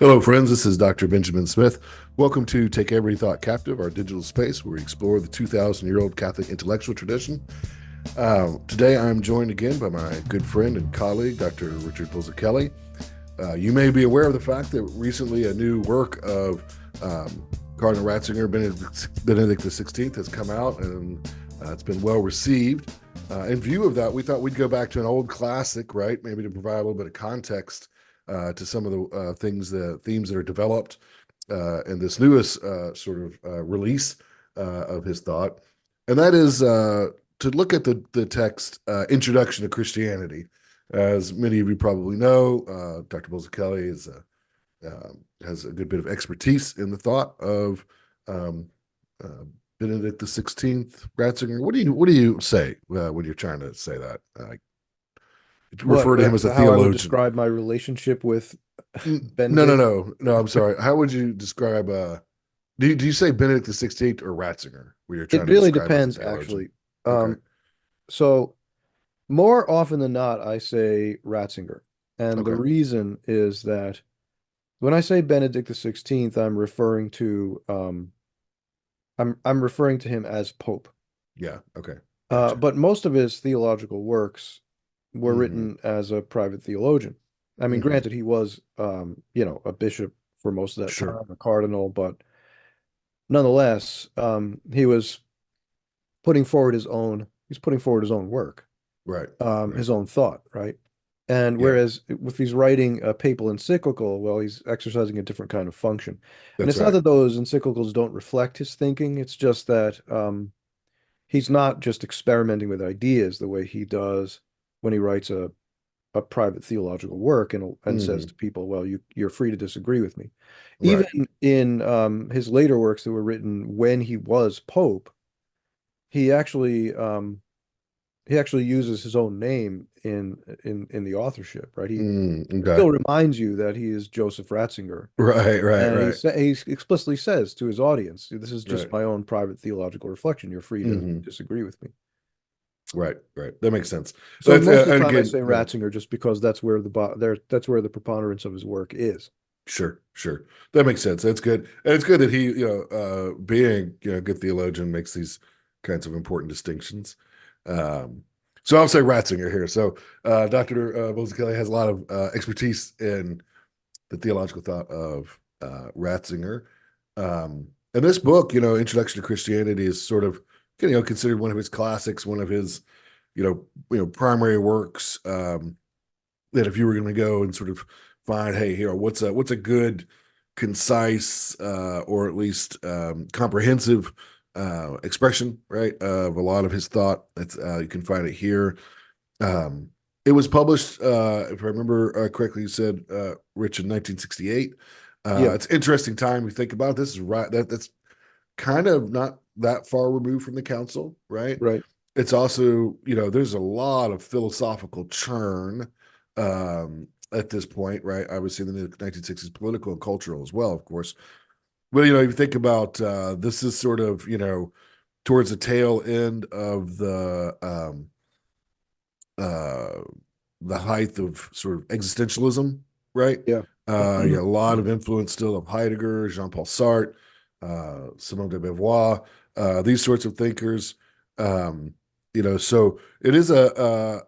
Hello, friends. This is Dr. Benjamin Smith. Welcome to Take Every Thought Captive, our digital space where we explore the 2,000-year-old Catholic intellectual tradition. Today, I'm joined again by my good friend and colleague, Dr. Richard Bulzacchelli. You may be aware of the fact that recently a new work of Cardinal Ratzinger, Benedict XVI, has come out, and it's been well received. In view of that, we thought we'd go back to an old classic, right? Maybe to provide a little bit of context to some of the themes that are developed in this newest release of his thought. And that is to look at the text, Introduction to Christianity. As many of you probably know, Dr. Bulzacchelli has a good bit of expertise in the thought of Benedict XVI, Ratzinger. What do you say when you're trying to say that? Refer to him as a How I would theologian. describe my relationship with No, no, Benedict? no. I'm sorry. How would you describe? Do you say Benedict XVI or Ratzinger when you're It trying to really describe him as a depends, theologian? actually. Okay. So more often than not, I say Ratzinger. And the Okay. reason is that when I say Benedict the 16th, I'm referring to him as Pope. Yeah. Okay. Gotcha. But most of his theological works were Mm-hmm. written as a private theologian. I mean, Mm-hmm. granted, he was a bishop for most of that Sure. time, a cardinal, but nonetheless, he's putting forward his own work, Right. Right. his own thought, right? And Yeah. whereas if he's writing a papal encyclical, well, he's exercising a different kind of function. And That's it's not right. that those encyclicals don't reflect his thinking, it's just that he's not just experimenting with ideas the way he does when he writes a private theological work and says Mm-hmm. to people, well, you're free to disagree with me. Even Right. in his later works that were written when he was Pope, he actually he actually uses his own name in the authorship, right? He Okay. still reminds you that he is Joseph Ratzinger, Right. Right. and Right. he explicitly says to his audience, "This is just Right. my own private theological reflection. You're free to Mm-hmm. disagree with me." Right. Right. That makes sense. So That's most of the and time, I again, say yeah. Ratzinger just because that's where the preponderance of his work is. Sure, sure. That makes sense. That's good. And it's good that he, being, a good theologian makes these kinds of important distinctions. Um, so I'll say Ratzinger here. So Dr. Bulzacchelli has a lot of expertise in the theological thought of Ratzinger. And this book, Introduction to Christianity is sort of, considered one of his classics, one of his, primary works. That if you were going to go and sort of find, hey, here, what's a good, concise, or at least comprehensive expression, right, of a lot of his thought. That's you can find it here. Um, it was published, if I remember correctly, you said, Rich, in 1968. Yeah, It's an interesting time. You think about it, this is right. That's kind of not that far removed from the council, right? right. It's also, there's a lot of philosophical churn at this point, right? Obviously, in the 1960s, political and cultural as well, of course. But, you think about this is sort of, towards the tail end of uh, the height of sort of existentialism, right? Yeah. Yeah, a lot of influence still of Heidegger, Jean-Paul Sartre, Simone de Beauvoir, these sorts of thinkers. Um, so it is a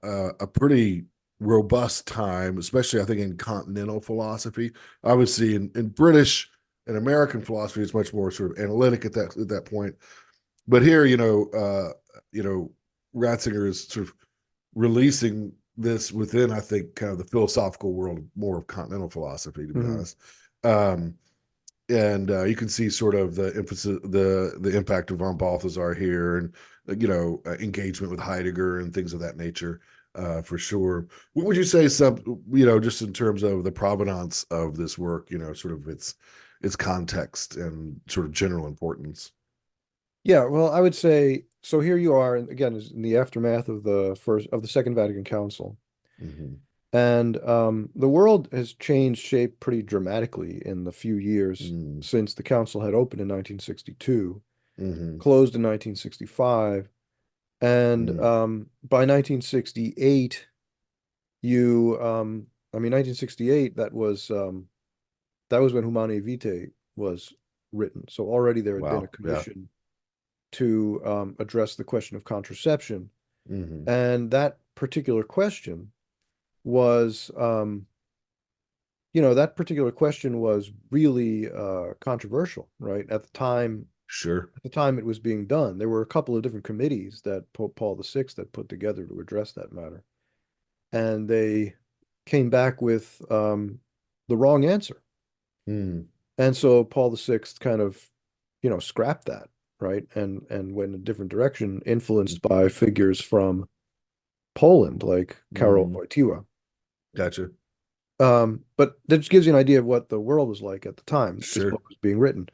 pretty robust time, especially I think in continental philosophy. Obviously, in British and American philosophy, it's much more sort of analytic at that point. But here, Ratzinger is sort of releasing this within, I think, kind of the philosophical world, more of continental philosophy, to be Mhm. honest. Um, and you can see sort of the emphasis, the impact of von Balthasar here, and engagement with Heidegger and things of that nature, for sure. What would you say, just in terms of the provenance of this work, sort of its context and sort of general importance? Yeah, well, I would say so. Here you are, and again, is in the aftermath of the Second Vatican Council, Mm-hmm. and the world has changed shape pretty dramatically in the few years Mm-hmm. since the council had opened in 1962, Mm-hmm. closed in 1965, and by 1968, 1968, that was that was when Humanae Vitae was written. So already there had been a Wow. Yeah. commission to address the question of contraception. Hmm. And that particular question was, that particular question was really controversial, right? Sure. At the time it was being done, there were a couple of different committees that Pope Paul VI had put together to address that matter. And they came back with the wrong answer. Mm. And so Paul VI kind of, scrapped that, right? And went in a different direction, influenced by figures from Poland, like Karol Hmm. Wojtyła. Gotcha. But that just gives you an idea of what the world was like at the time this Sure. book was being written.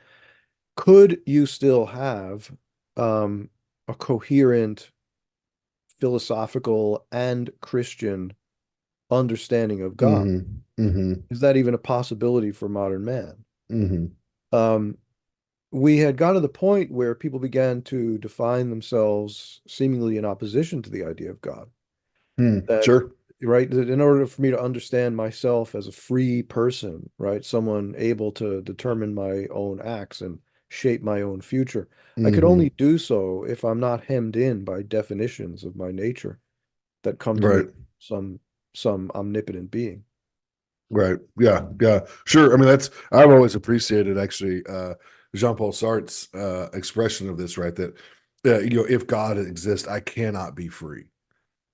Could you still have a coherent philosophical and Christian understanding of God? Hmm. Hmm. Is that even a possibility for modern man? Hmm. Um, we had got to the point where people began to define themselves seemingly in opposition to the idea of God. Hmm. That, Sure. right, that in order for me to understand myself as a free person, right, someone able to determine my own acts and shape my own future, I could Hmm. only do so if I'm not hemmed in by definitions of my nature that come to me Right. some some omnipotent being. Right. Yeah. Yeah. Sure. I mean, I've always appreciated actually Jean-Paul Sartre's expression of this, right? That if God exists, I cannot be free,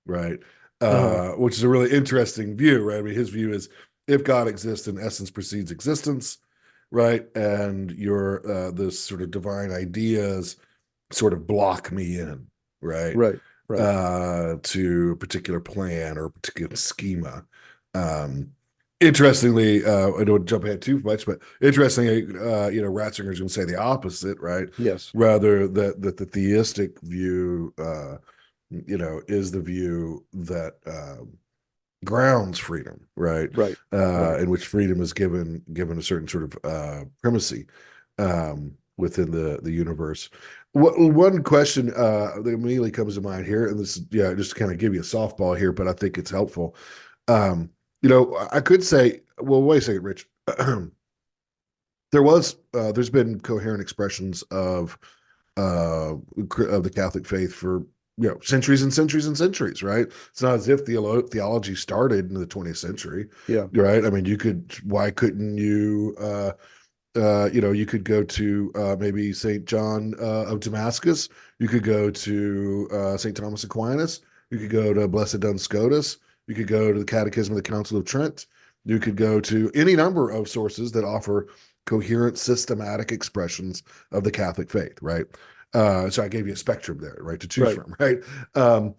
right? Uh-huh. Which is a really interesting view, right? I mean, his view is if God exists, then essence precedes existence, right? And your this sort of divine ideas sort of block me in, right? Right, right. To a particular plan or a particular schema. Um, Interestingly, I don't jump ahead too much, but interestingly, Ratzinger's going to say the opposite, right? Yes. Rather that the theistic view, is the view that grounds freedom, right? Right, right. In which freedom is given a certain sort of primacy within the universe. One question that immediately comes to mind here, and this, yeah, just to kind of give you a softball here, but I think it's helpful. I could say, well, wait a second, Rich. There's been coherent expressions of the Catholic faith for centuries and centuries and centuries, right? It's not as if theology started in the 20th century, Yeah. right? I mean, why couldn't you you could go to maybe St. John of Damascus. You could go to St. Thomas Aquinas. You could go to Blessed Duns Scotus. You could go to the Catechism of the Council of Trent. You could go to any number of sources that offer coherent, systematic expressions of the Catholic faith, right? So I gave you a spectrum there, right, to choose Right. from, right? Um,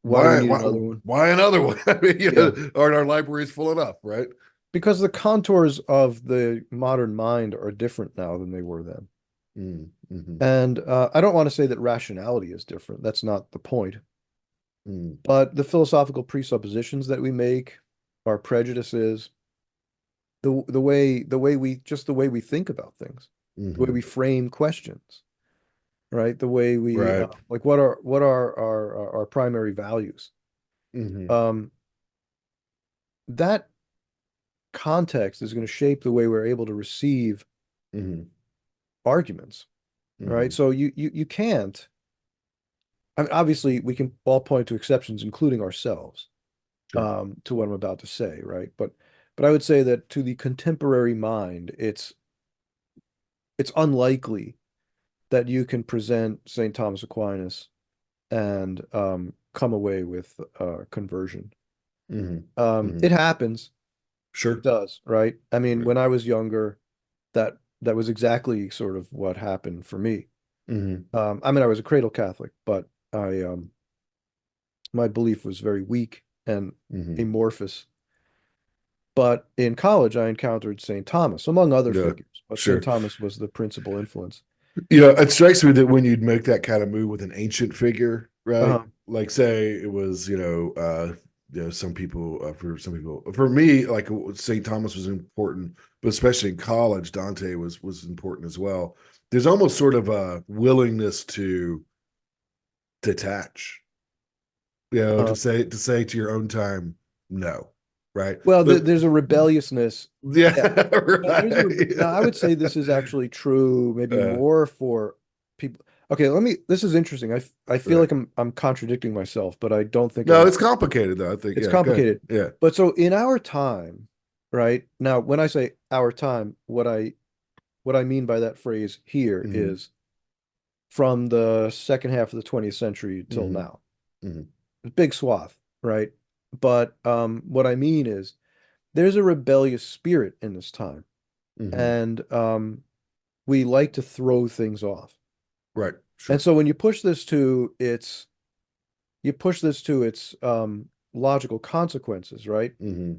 Why do we why, need why, another one? why another one? I mean, Yeah. aren't our libraries full enough, right? Because the contours of the modern mind are different now than they were then. Mm, mm-hmm, And I don't want to say that rationality is different. That's not the point. mm, But the philosophical presuppositions that we make, our prejudices, the way we think about things, the way mm-hmm. we frame questions, right? The way we Right. like what are our primary values. Mm-hmm. Um, that context is going to shape the way we're able to receive Mm-hmm. arguments, right? Mm-hmm. So you can't. I mean, obviously, we can all point to exceptions, including ourselves, Sure. to what I'm about to say, right? But I would say that to the contemporary mind, it's unlikely that you can present St. Thomas Aquinas and come away with conversion. Mm-hmm. It Mm-hmm. happens. It Sure. does, right? I mean, Right. when I was younger, that was exactly sort of what happened for me. Mm-hmm. I mean, I was a cradle Catholic, but I my belief was very weak and Mm-hmm. amorphous. But in college, I encountered St. Thomas, among other Yeah. figures, but St. Sure. Thomas was the principal influence. It strikes me that when you'd make that kind of move with an ancient figure, right? Uh-huh. Like say it was, some people, for me, like St. Thomas was important, but especially in college, Dante was important as well. There's almost sort of a willingness to detach, Uh-huh. to say to your own time, no, right? Well, But there's a rebelliousness. yeah, Yeah. Now, now I would say right. this is actually true, maybe Uh, more for people. Okay, this is interesting. I feel right. like I'm contradicting myself, but I don't think I No, am. it's complicated though. I think, It's yeah, go ahead. complicated. Yeah. But so in our time, right? Now, when I say our time, what I mean by that phrase here Hmm. is from the second half of the 20th century till Hmm. now. Hmm. Big swath, right? But what I mean is there's a rebellious spirit in this time, Hmm. and we like to throw things off. Right. And Sure. so when you push this to its logical consequences, right? Hmm.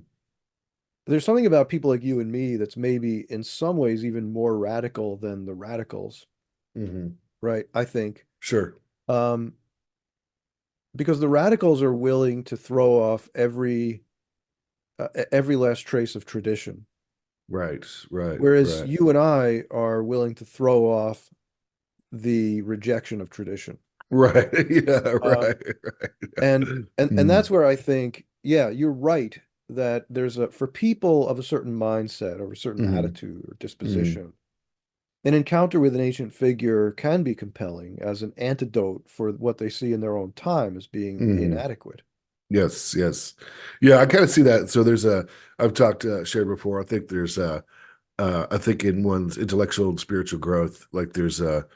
There's something about people like you and me that's maybe in some ways even more radical than the radicals, Hmm. right? I think. Sure. Um, because the radicals are willing to throw off every last trace of tradition, Right. Right. whereas Right. you and I are willing to throw off the rejection of tradition. Right. Yeah. Um, Right. and Right. and Mm. that's where I think, yeah, you're right that there's a for people of a certain mindset or a certain Hmm. attitude or Hmm. disposition, an encounter with an ancient figure can be compelling as an antidote for what they see in their own time as being Hmm. inadequate. Yes. Yes. Yeah. I kind of see that. So I've talked, shared before. I think I think in one's intellectual and spiritual growth, like there's a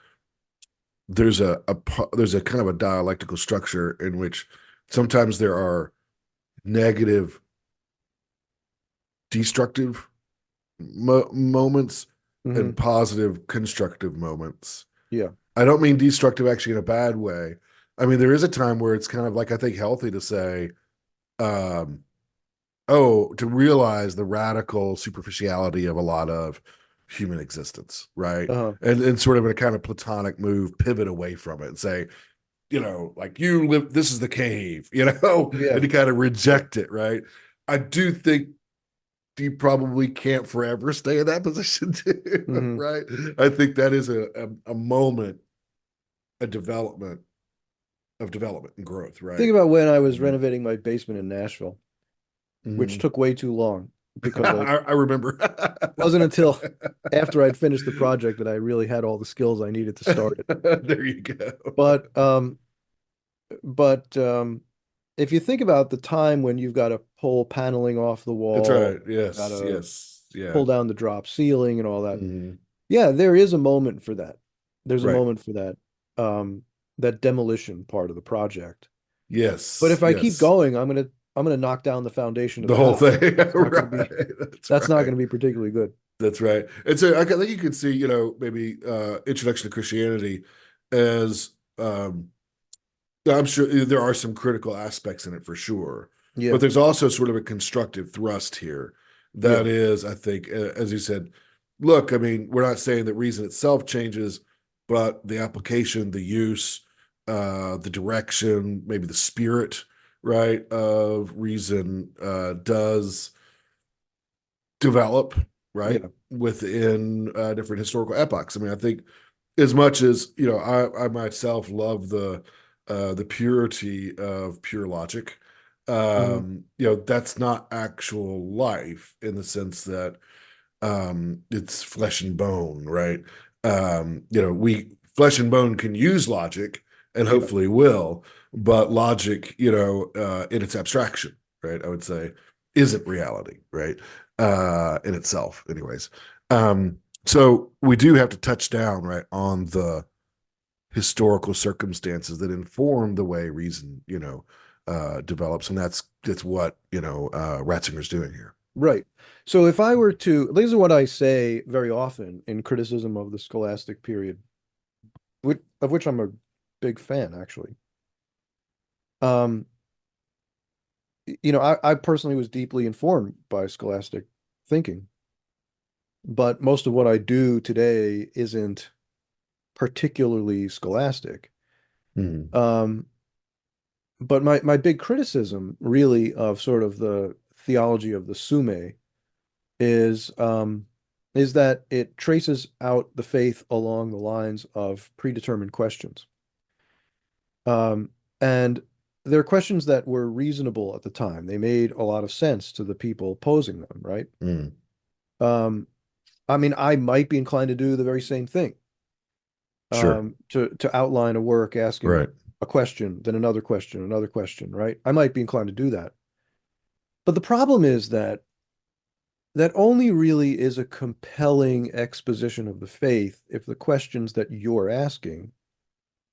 kind of a dialectical structure in which sometimes there are negative, destructive moments and Hmm. positive, constructive moments. Yeah. I don't mean destructive actually in a bad way. I mean, there is a time where it's kind of like, I think, healthy to say, um, oh, to realize the radical superficiality of a lot of human existence, right? Uh-huh. And sort of in a kind of platonic move, pivot away from it and say, like you live, this is the cave, and Yeah. to kind of reject it, right? I do think you probably can't forever stay in that position too, Hmm. right? I think that is a moment, a development and growth, Think right? about when I was Mm-hmm. renovating my basement in Nashville, which Mm-hmm. took way too long because I I remember. wasn't until after I'd finished the project that I really had all the skills I needed to start it. There you go. But but if you think about the time when you've got to pull paneling off the That's right. wall, got Yes. to Yes. Yeah. pull down the drop ceiling and all that. Hmm. Yeah, there is a moment for that. There's a Right. moment for that demolition part of the project. But Yes. if I keep Yes. going, I'm gonna knock down the foundation of The the whole house. thing. It's not gonna be Right. That's that's not right. gonna be particularly good. That's right. And so I think you could see, maybe Introduction to Christianity as I'm sure there are some critical aspects in it for sure, but Yeah, there's also sort of a constructive thrust here. yeah. That is, I think, as you said, look, I mean, we're not saying that reason itself changes, but the application, the use, the direction, maybe the spirit, right, of reason does develop, right, Yeah. within different historical epochs. I mean, I think as much as I myself love the purity of pure logic. Hmm. That's not actual life in the sense that it's flesh and bone, right? We flesh and bone can use logic and Yeah. hopefully will, but logic, in its abstraction, right? I would say isn't reality, right? In itself, anyways. So we do have to touch down, right, on the historical circumstances that inform the way reason, develops, and that's what Ratzinger's doing here. Right. So if I were to, these are what I say very often in criticism of the scholastic period, of which I'm a big fan, actually. Um, I personally was deeply informed by scholastic thinking, but most of what I do today isn't particularly scholastic. Mhm. Um, but my big criticism really of sort of the theology of the Sume is that it traces out the faith along the lines of predetermined questions. Um, and they're questions that were reasonable at the time. They made a lot of sense to the people posing them, right? Mm. Um, I mean, I might be inclined to do the very same thing. Sure. To outline a work asking Right. a question, then another question, right? I might be inclined to do that. But the problem is that that only really is a compelling exposition of the faith if the questions that you're asking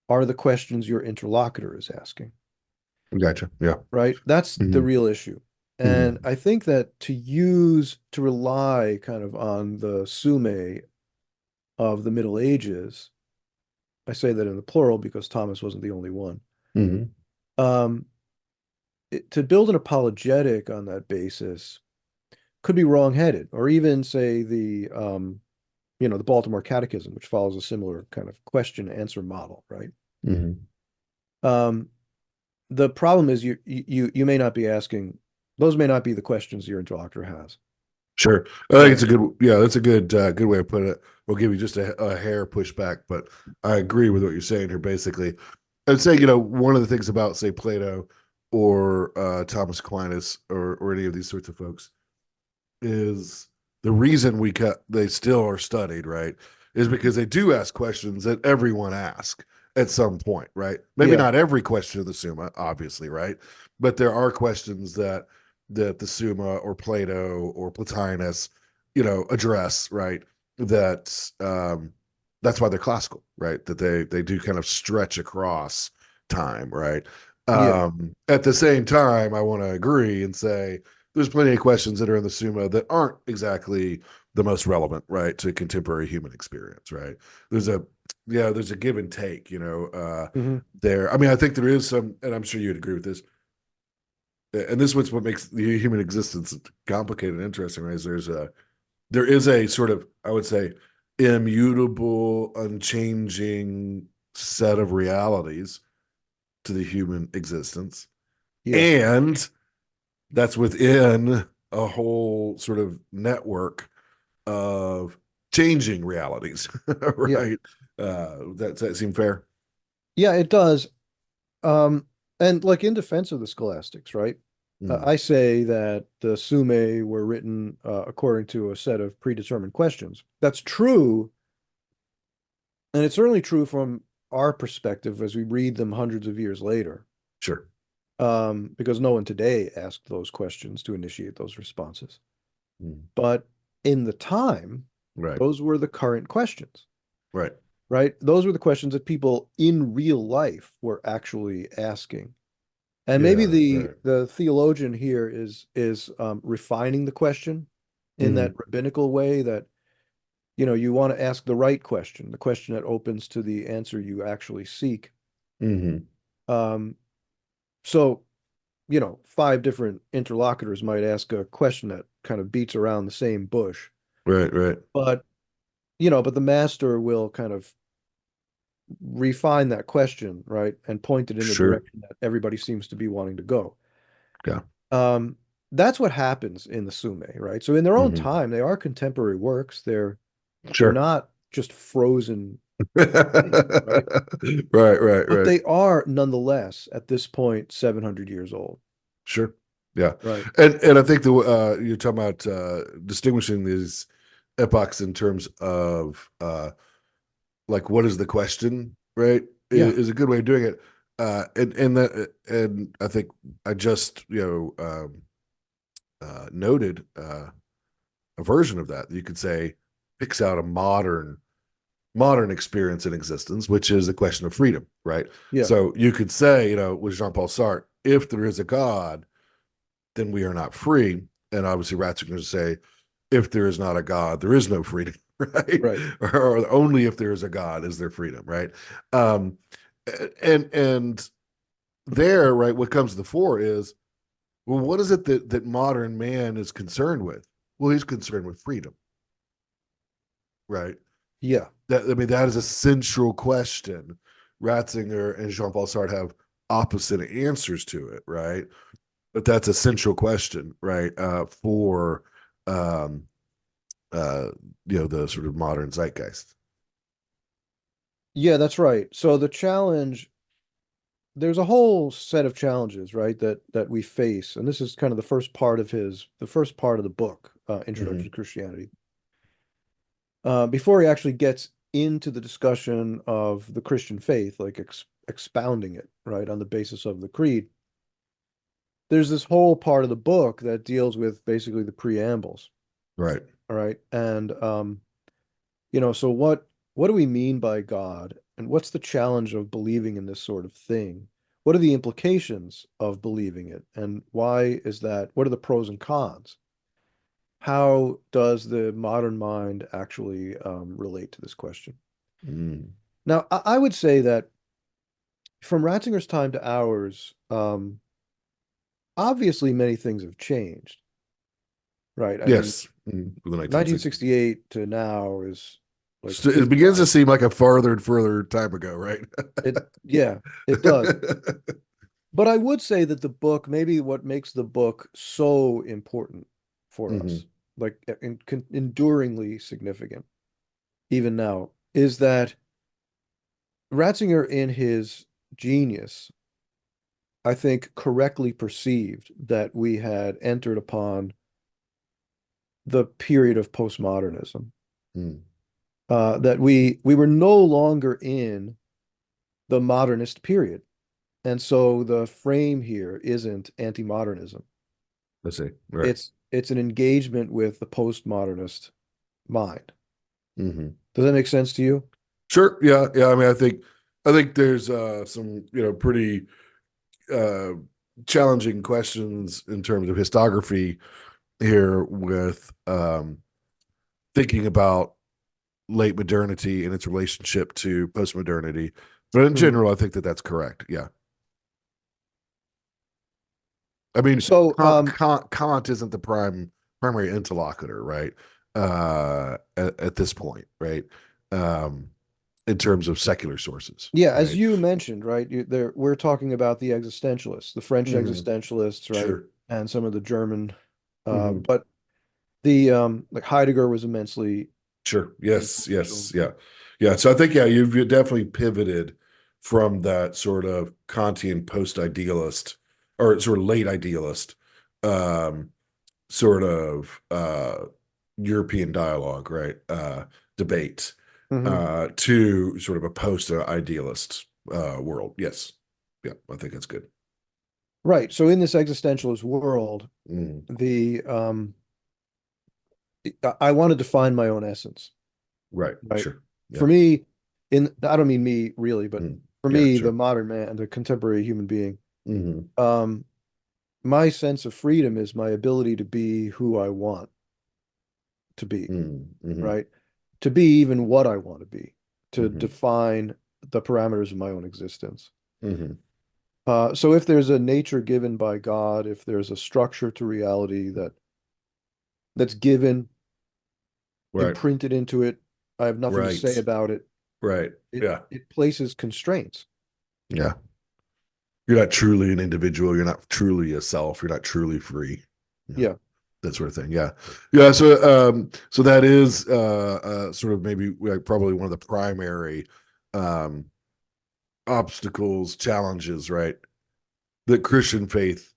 are the questions your interlocutor is asking, Gotcha. Yeah. right? That's the Hmm. real issue. And Hmm. I think that to rely kind of on the sume of the Middle Ages, I say that in the plural because Thomas wasn't the only one. Hmm. Um, to build an apologetic on that basis could be wrong-headed, or even say the Baltimore Catechism, which follows a similar kind of question-answer model, right? Hmm. Um, the problem is you may not be asking, those may not be the questions your interlocutor has, Sure. I think right? it's a good, yeah, that's a good way to put it. We'll give you just a hair pushback, but I agree with what you're saying here. Basically, I'd say, one of the things about, say, Plato or Thomas Aquinas or any of these sorts of folks is the reason they still are studied, right? Is because they do ask questions that everyone asks at some point, right? Maybe Yeah, not every question of the Summa, obviously, right? But there are questions that the Summa or Plato or Plotinus, address, right? That that's why they're classical, right? That they do kind of stretch across time, right? yeah, At the same time, I want to agree and say there's plenty of questions that are in the Summa that aren't exactly the most relevant, right, to contemporary human experience, right? There's a there's a give and take, hmm, there. I mean, I think there is some, and I'm sure you'd agree with this. And this is what makes the human existence complicated and interesting, right? Is there is a sort of, I would say, immutable, unchanging set of realities to the human existence. yeah, And that's within a whole sort of network of changing realities, yeah, right? Does that seem fair? yeah. It does. Um, and like in defense of the scholastics, right? Mm, I say that the Sume were written according to a set of predetermined questions. That's true, and it's certainly true from our perspective as we read them hundreds of years later, sure. because no one today asked those questions to initiate those responses. Mm, But in the time, right. those were the current questions, Right. right? Those were the questions that people in real life were actually asking. And maybe Yeah. the Right. the theologian here is refining the question in that Mm, rabbinical way that you want to ask the right question, the question that opens to the answer you actually seek. hmm. Um, so five different interlocutors might ask a question that kind of beats around the same bush, Right. Right. but but the master will kind of refine that question, right, and point it in the Sure. direction that everybody seems to be wanting to go. Yeah. Um, that's what happens in the Sume, right? So in their own Hmm. time, they are contemporary works. They're Sure. not just frozen things, right? Right. Right. But Right. they are nonetheless at this point 700 years old, Sure. Yeah. right? And I think the you're talking about distinguishing these epochs in terms of like what is the question, right? Yeah, Is a good way of doing it. And I think I just noted a version of that. You could say picks out a modern experience in existence, which is a question of freedom, right? yeah, So you could say, with Jean-Paul Sartre, if there is a God, then we are not free. And obviously Ratzinger would say, if there is not a God, there is no freedom, right? right. Or only if there is a God is there freedom, right? Um, and there, right, what comes to the fore is, well, what is it that modern man is concerned with? Well, he's concerned with freedom, right? Yeah, That is a central question. Ratzinger and Jean-Paul Sartre have opposite answers to it, right? But that's a central question, right? For um, uh, the sort of modern zeitgeist. yeah, that's right. So there's a whole set of challenges, right, that we face, and this is kind of the first part of the book, Introduction to Hmm. Christianity. Before he actually gets into the discussion of the Christian faith, like expounding it, right, on the basis of the creed, there's this whole part of the book that deals with basically the preambles, Right. all right, and so what do we mean by God, and what's the challenge of believing in this sort of thing? What are the implications of believing it, and why is that? What are the pros and cons? How does the modern mind actually relate to this question? Mm. Now, I would say that from Ratzinger's time to ours, obviously many things have changed, right? I mean, Yes. Mm. The 1960s. 1968 to now is like It begins to 55. seem like a farther and further time ago, right? Yeah, it does. But I would say that the book, maybe what makes the book so important for Hmm. us, like enduringly significant, even now, is that Ratzinger, in his genius, I think correctly perceived that we had entered upon the period of postmodernism, Mm. that we were no longer in the modernist period. And so the frame here isn't anti-modernism. Let's see. Right. It's an engagement with the postmodernist mind. Hmm. Does that make sense to you? Sure. Yeah. Yeah. I mean, I think there's some, pretty uh, challenging questions in terms of historiography here with thinking about late modernity and its relationship to postmodernity. But in Mhm. general, I think that that's correct. Yeah. I mean, So, Kant isn't the primary interlocutor, right? At this point, right? Um, in terms of secular sources, yeah, as right? you mentioned, right, we're talking about the existentialists, the French Hmm. existentialists, right, Sure. and some of the German, Hmm. but the like Heidegger was immensely Sure. Yes. influential. Yes. Yeah. Yeah. So I think, yeah, you've definitely pivoted from that sort of Kantian post-idealist or sort of late idealist um, sort of European dialogue, right? Debate Hmm. to sort of a post-idealist world. Yes. Yeah. I think that's good. Right. So in this existentialist world, Mm. the I wanted to find my own essence, Right. right? Sure. Yeah. For me, I don't mean me really, but Mm. for Yeah. me, the Sure. modern man, the contemporary human being, Hmm. um, my sense of freedom is my ability to be who I want to be, Mm. Hmm. right? To be even what I want to be, to Hmm. define the parameters of my own existence. Hmm. So if there's a nature given by God, if there's a structure to reality that's given, Right. imprinted into it, I have nothing to say Right. about it. Right. It Yeah. it places constraints. Yeah. You're not truly an individual. You're not truly a self. You're not truly free. Yeah. Yeah. That sort of thing. Yeah. Yeah. So that is sort of maybe like probably one of the primary um, obstacles, challenges, right? That Christian faith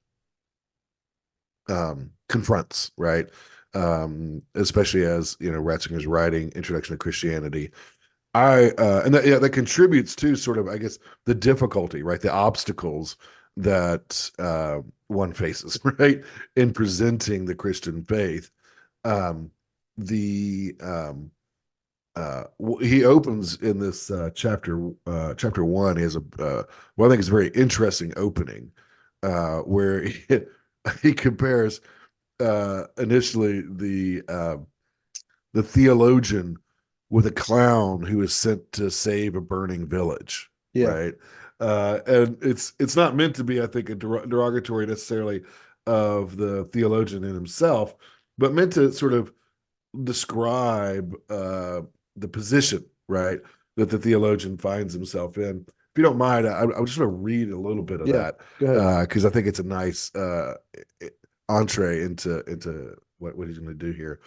confronts, right? Especially as Ratzinger's writing Introduction to Christianity. And that, yeah, that contributes to sort of, I guess, the difficulty, right? The obstacles that one faces, right, in presenting the Christian faith. Um, the he opens in this chapter one. He has well, I think it's a very interesting opening where he compares initially the theologian with a clown who is sent to save a burning village, Yeah. right? And it's not meant to be, I think, a derogatory necessarily of the theologian in himself, but meant to sort of describe the position, right, that the theologian finds himself in. If you don't mind, I just want to read a little bit of Yeah. that Go ahead. because I think it's a nice entree into what he's going to do here.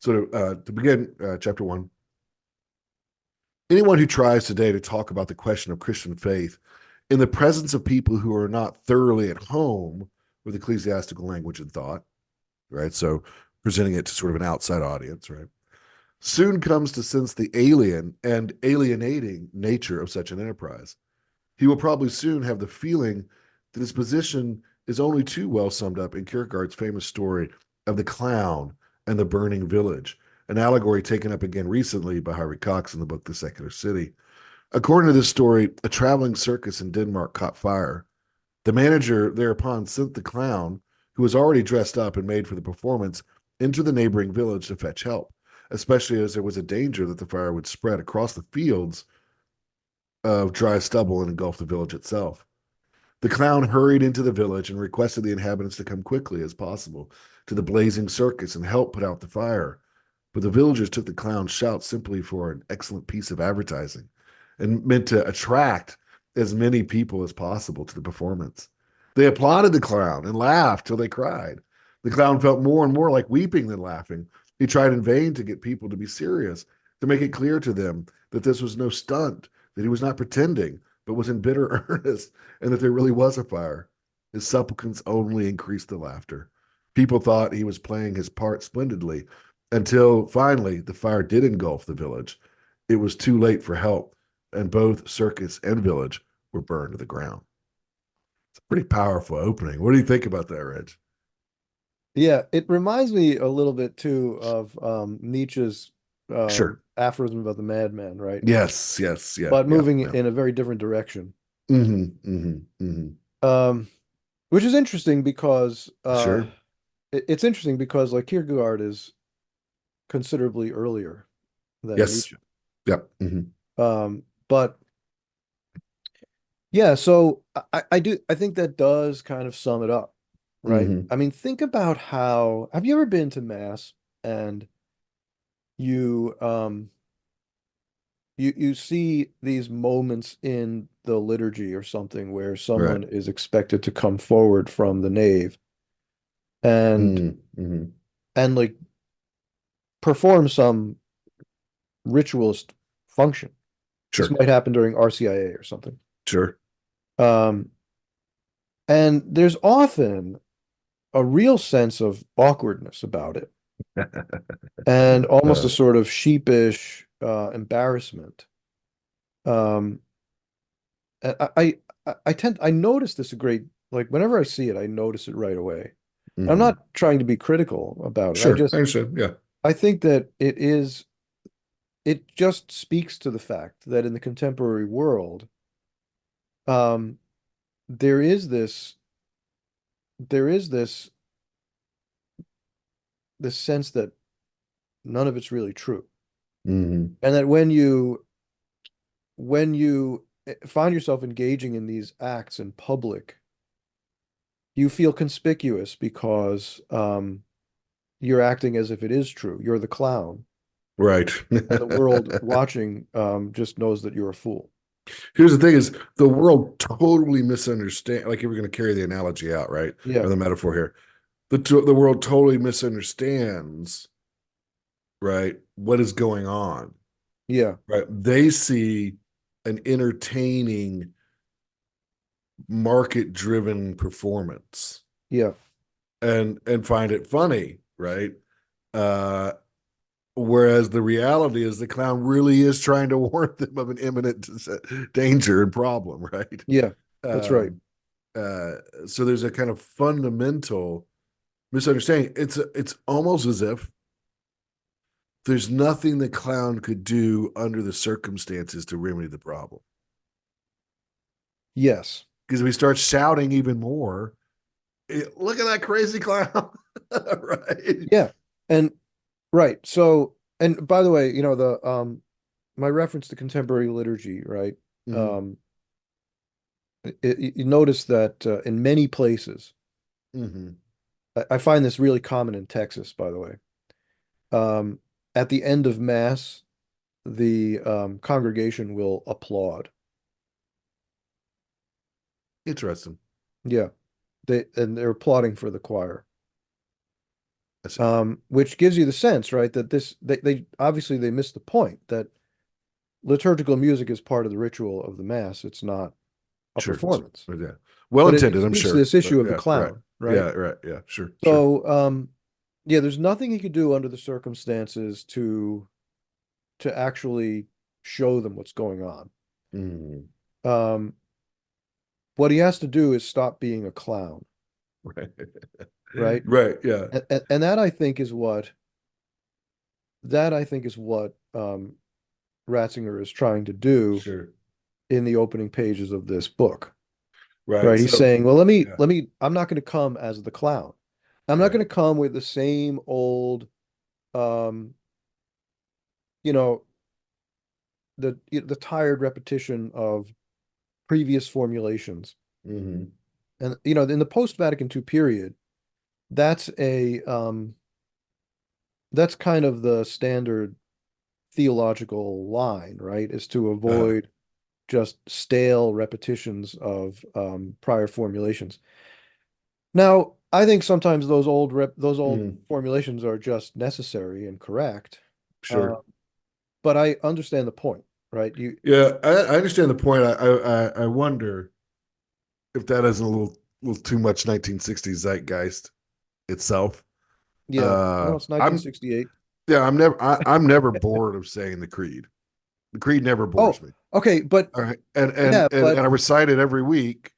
So to begin chapter one, anyone who tries today to talk about the question of Christian faith in the presence of people who are not thoroughly at home with ecclesiastical language and thought, right? So presenting it to sort of an outside audience, right? Soon comes to sense the alien and alienating nature of such an enterprise. He will probably soon have the feeling that his position is only too well summed up in Kierkegaard's famous story of the clown and the burning village, an allegory taken up again recently by Harvey Cox in the book The Secular City. According to this story, a traveling circus in Denmark caught fire. The manager thereupon sent the clown, who was already dressed up and made for the performance, into the neighboring village to fetch help, especially as there was a danger that the fire would spread across the fields of dry stubble and engulf the village itself. The clown hurried into the village and requested the inhabitants to come quickly as possible to the blazing circus and help put out the fire. But the villagers took the clown's shout simply for an excellent piece of advertising and meant to attract as many people as possible to the performance. They applauded the clown and laughed till they cried. The clown felt more and more like weeping than laughing. He tried in vain to get people to be serious, to make it clear to them that this was no stunt, that he was not pretending, but was in bitter earnest, and that there really was a fire. His supplicants only increased the laughter. People thought he was playing his part splendidly, until finally the fire did engulf the village. It was too late for help, and both circus and village were burned to the ground. It's a pretty powerful opening. What do you think about that, Reg? Yeah, it reminds me a little bit too of Nietzsche's Sure. aphorism about the madman, right? Yes, yes, yeah, But yeah, moving yeah. in a very different direction. Mm-hmm. Um, which is interesting because Sure. it's interesting because like Kierkegaard is considerably earlier than Yes. Nietzsche. Yep. But yeah, so I think that does kind of sum it up, right? Mm-hmm. I mean, think about how have you ever been to Mass and you you see these moments in the liturgy or something where Right. someone is expected to come forward from the nave and Mm-hmm. like perform some ritualist function. This Sure. might happen during RCIA or something. Sure. Um, and there's often a real sense of awkwardness about it and almost a Uh, sort of sheepish embarrassment. Um, and I notice this a great like whenever I see it, I notice it right away. I'm mhm. not trying to be critical about it. Sure. I understand. Yeah. I think that it just speaks to the fact that in the contemporary world, um, there is this sense that none of it's really true. Hmm. And that when you find yourself engaging in these acts in public, you feel conspicuous because you're acting as if it is true. You're the clown, Right. and the world watching just knows that you're a fool. Here's the thing is the world totally misunderstand like if we're going to carry the analogy out, right? Yeah, Or the metaphor here. The world totally misunderstands, right, what is going on. yeah, Right. They see an entertaining market driven performance yeah, and find it funny, right? Uh Whereas the reality is the clown really is trying to warn them of an imminent danger and problem, right? yeah. That's right. Um, so there's a kind of fundamental misunderstanding. It's almost as if there's nothing the clown could do under the circumstances to remedy the problem. Yes. Because if he starts shouting even more, look at that crazy clown, right? Yeah. And right. So, and by the way, the my reference to contemporary liturgy, right? Mm-hmm. Um, you notice that in many places, Mm-hmm. I find this really common in Texas, by the way. Um, at the end of Mass, the congregation will applaud. Interesting. Yeah. They're applauding for the choir. I see. Which gives you the sense, right, that they obviously they missed the point that liturgical music is part of the ritual of the Mass. It's not a Sure. performance. Yeah. Well But intended, it I'm speaks to sure. this issue But of the yeah, right. clown, right? Yeah, right. Yeah, sure, sure. So, yeah, there's nothing he could do under the circumstances to actually show them what's going on. Mm, Um, what he has to do is stop being a clown, right. right? Right. Yeah. And that I think is what Ratzinger is trying to do Sure. in the opening pages of this book, Right. right? He's So, saying, well, yeah. I'm not going to come as the clown. I'm not Right. going to come with the same old, um, you know, the tired repetition of previous formulations. Hmm. And in the post-Vatican II period, that's a that's kind of the standard theological line, right? Is to Uh, avoid just stale repetitions of prior formulations. Now, I think sometimes those old mm, formulations are just necessary and correct, uh, sure. but I understand the point, right? Yeah, I understand the point. I wonder if that isn't a little too much 1960s zeitgeist itself. Yeah, well, it's I'm 1968. yeah, I'm never bored of saying the creed. The creed never bores Oh, me. okay, but All right. And yeah, and but I recite it every week,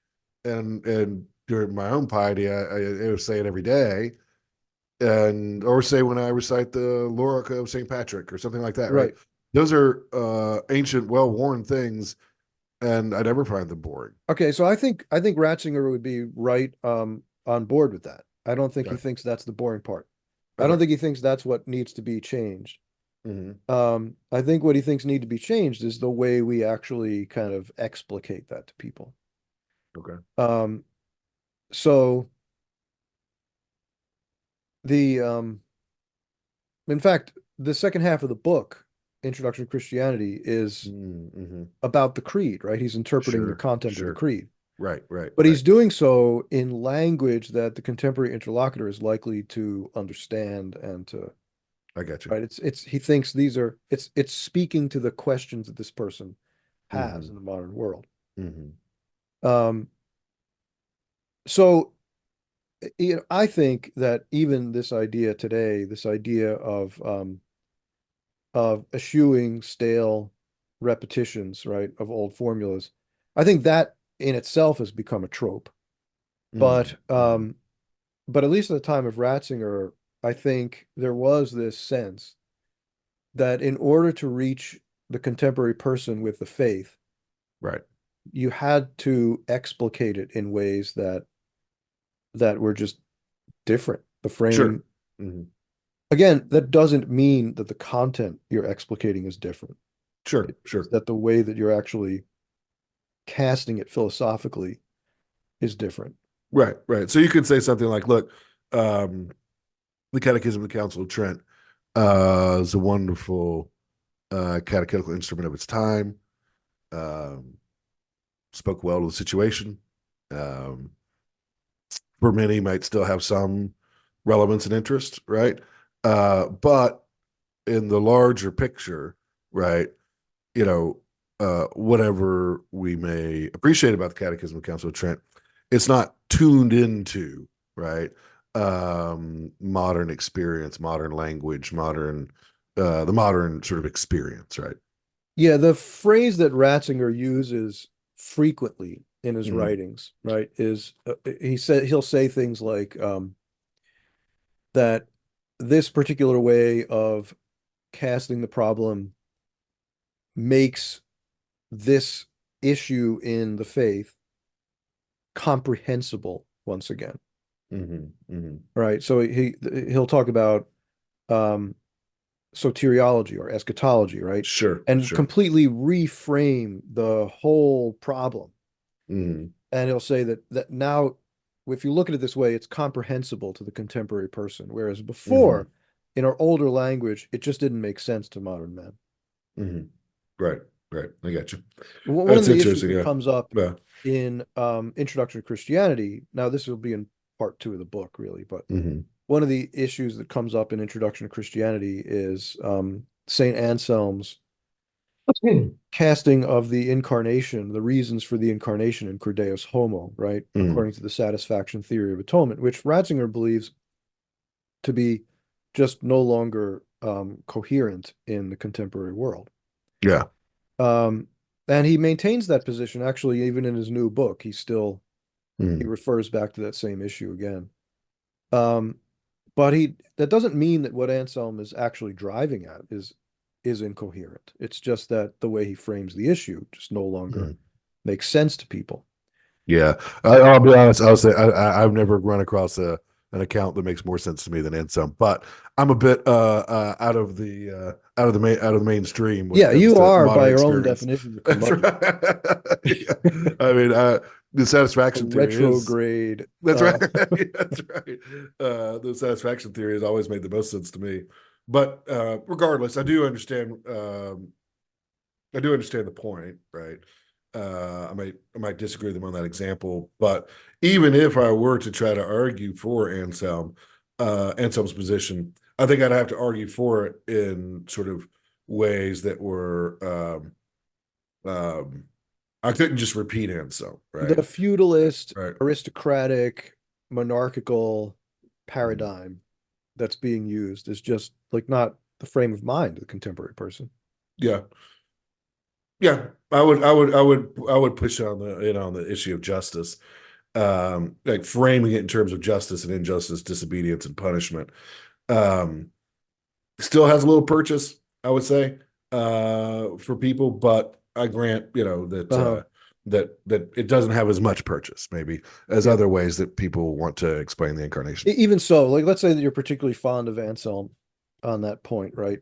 and during my own piety, I would say it every day, and or say when I recite the Lorica of St. Patrick or something like that, right? right. Those are ancient, well-worn things, and I never find them boring. Okay, so I think Ratzinger would be right on board with that. I don't think he Okay. thinks that's the boring part. I don't Okay. think he thinks that's what needs to be changed. Hmm. I think what he thinks need to be changed is the way we actually kind of explicate that to people. Okay. Um, so the in fact, the second half of the book, Introduction to Christianity, is Mm-hmm. about the creed, right? He's interpreting the Sure. content of the Sure. creed. Right. Right. But Right. he's doing so in language that the contemporary interlocutor is likely to understand and to, I got you. right? It's he thinks these are it's speaking to the questions that this person has Hmm. in the modern world. Hmm. Um, so I think that even this idea today, this idea of eschewing stale repetitions, right, of old formulas, I think that in itself has become a trope. But Hmm. but at least at the time of Ratzinger, I think there was this sense that in order to reach the contemporary person with the faith, Right. you had to explicate it in ways that were just different. The Sure. framing, Hmm. again, that doesn't mean that the content you're explicating is different. Sure. It's Sure. that the way that you're actually casting it philosophically is different. Right. Right. So you could say something like, "Look, um, the Catechism of the Council of Trent is a wonderful catechetical instrument of its time. Um, spoke well to the situation. Um, for many, might still have some relevance and interest, right? But in the larger picture, right, you know, whatever we may appreciate about the Catechism of the Council of Trent, it's not tuned into, right, modern experience, modern language, the modern sort of experience, right? Yeah, the phrase that Ratzinger uses frequently in his Mm-hmm. writings, right, is he'll say things like that this particular way of casting the problem makes this issue in the faith comprehensible once again, Mm-hmm. Mm-hmm. right? So he'll talk about um, soteriology or eschatology, right? Sure, And sure. completely reframe the whole problem. Mm-hmm. And he'll say that now, if you look at it this way, it's comprehensible to the contemporary person, whereas Mm-hmm. before, in our older language, it just didn't make sense to modern men. Mm-hmm. Right, right. I got you. One of That's the issues interesting. that Yeah. comes up Yeah. in Introduction to Christianity, now this will be in part two of the book, really, but Mm-hmm. one of the issues that comes up in Introduction to Christianity is St. Anselm's casting of the incarnation, the reasons for the incarnation in Cur Deus Homo, right? Mm, According to the satisfaction theory of atonement, which Ratzinger believes to be just no longer coherent in the contemporary world. yeah. Um, and he maintains that position actually even in his new book. He Mm, refers back to that same issue again. Um, but that doesn't mean that what Anselm is actually driving at is incoherent. It's just that the way he frames the issue just no longer mm. makes sense to people. Yeah, I'll be honest. I'll say I've never run across an account that makes more sense to me than Ansem, but I'm a bit out of the mainstream when it Yeah, comes you to are by modern your own experience. definition a That's curmudgeon, right. Yeah. I mean, the a satisfaction theory is retrograde. that's right. That's right. The satisfaction theory has always made the most sense to me. But regardless, I do understand the point, right? I might disagree with him on that example, but even if I were to try to argue for Anselm's position, I think I'd have to argue for it in sort of ways that were I couldn't just repeat Anselm, The right? feudalist, Right. aristocratic, monarchical Mhm. paradigm that's being used is just like not the frame of mind of the contemporary person. Yeah. Yeah. I would push on on the issue of justice, like framing it in terms of justice and injustice, disobedience and punishment. Um, Still has a little purchase, I would say, for people, but I grant, Uh-huh. that it doesn't have as much purchase, maybe, as Yeah. other ways that people want to explain the incarnation. Even so, like let's say that you're particularly fond of Anselm on that point, right?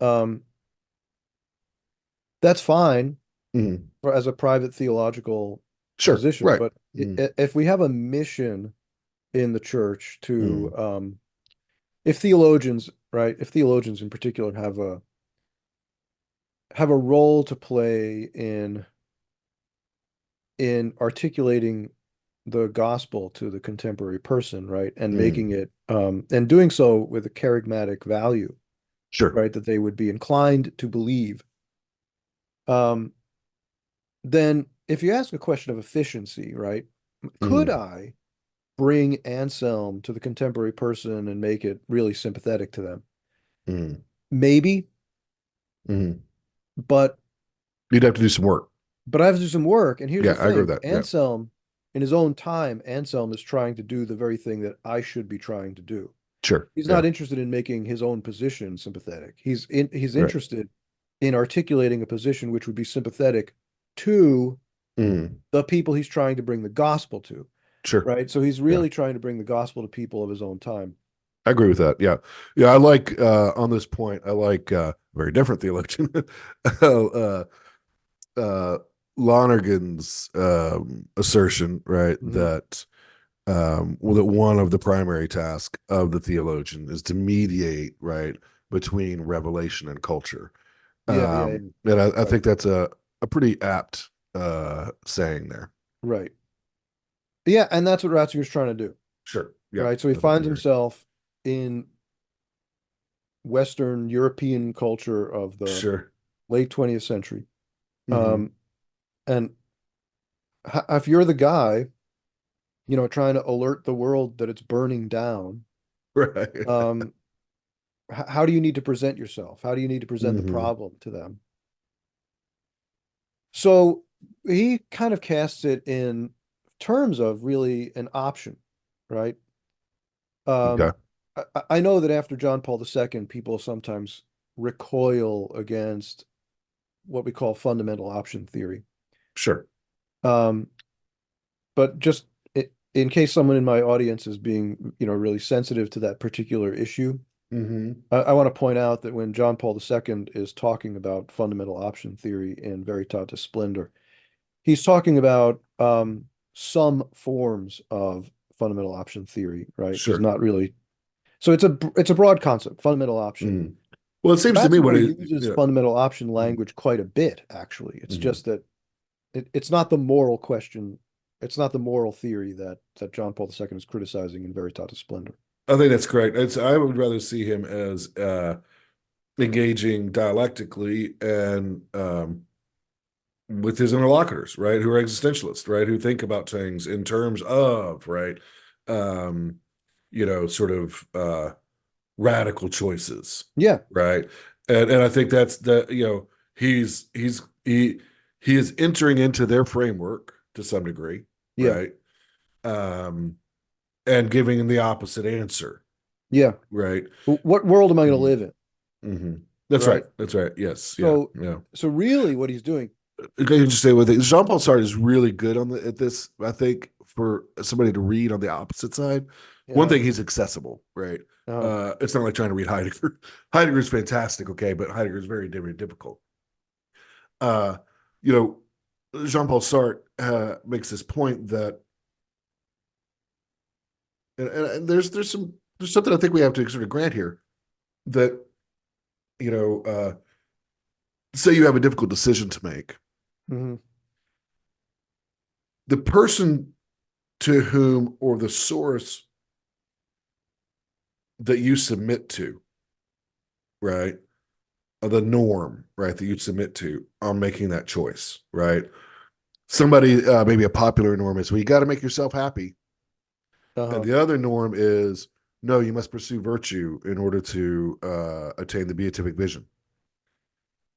Um, that's fine Mhm. for as a private theological Sure, position, right. but Mhm. if we have a mission in the church to Mhm. if theologians, right, if theologians in particular have a role to play in articulating the gospel to the contemporary person, right, and Mhm. making it and doing so with a charismatic value, Sure. right, that they would be inclined to believe. Um, then if you ask a question of efficiency, right, could Mhm. I bring Anselm to the contemporary person and make it really sympathetic to them? Mhm. Maybe, Mhm. but You'd have to do some work. I have to do some work. And here's Yeah, the I agree with thing, that. Yeah, Anselm, in his own time, Anselm is trying to do the very thing that I should be trying to do. sure. He's Yeah, not interested in making his own position sympathetic. He's right. interested in articulating a position which would be sympathetic to Mhm. the people he's trying to bring the gospel to, Sure. right? So he's Yeah. really trying to bring the gospel to people of his own time. I agree with that. Yeah. Yeah. I like, on this point, I like, very different theologian, uh, uh, Lonergan's, assertion, right, Mhm. that one of the primary tasks of the theologian is to mediate, right, between revelation and culture. Yeah, yeah, yeah. And I Right, think that's a pretty apt, saying there. right. Yeah, and that's what Ratzinger's trying to do, Sure. Yeah. right? So he I think finds you're himself in Western European culture of the sure. late 20th century. Hmm. Um, and if you're the guy, trying to alert the world that it's burning down, Right. um, how do you need to present yourself? How do you need to present the Hmm. problem to them? So he kind of casts it in terms of really an option, right? Okay. Um, I know that after John Paul II, people sometimes recoil against what we call fundamental option theory. Sure. Um, but just in case someone in my audience is being, really sensitive to that particular issue, Hmm. I want to point out that when John Paul II is talking about fundamental option theory in Veritatis Splendor, he's talking about some forms of fundamental option theory, right? He's Sure. not really. So it's a broad concept, fundamental option. Mm. Well, it seems to me what Ratzinger it, uses yeah. fundamental option Mm. language quite a bit, actually. It's Mhm. just that it's not the moral question. It's not the moral theory that John Paul II is criticizing in Veritatis Splendor. I think that's correct. I would rather see him as engaging dialectically and with his interlocutors, right, who are existentialists, right, who think about things in terms of, right, um, sort of radical choices, Yeah, right, and I think that's the he he is entering into their framework to some degree, yeah, right, um, and giving the opposite answer, yeah. right. What world am I going to Mm-hmm. live in? Mm-hmm. That's right. Right. That's right. Yes. Yeah. So, Yeah. so really, what he's doing, I can just say with it, Jean-Paul Sartre is really good on at this. I think for somebody to read on the opposite side, one yeah, thing he's accessible, right? uh, It's not like trying to read Heidegger. Heidegger is fantastic, okay, but Heidegger is very, very difficult. Uh, you know, Jean-Paul Sartre makes this point that, and there's something I think we have to sort of grant here that you know, uh, say you have a difficult decision to make, mhm, the person to whom or the source that you submit to, right? Or the norm, right, that you submit to on making that choice, right? Somebody, maybe a popular norm is, well, you got to make yourself happy. And uh-huh, the other norm is, no, you must pursue virtue in order to attain the beatific vision.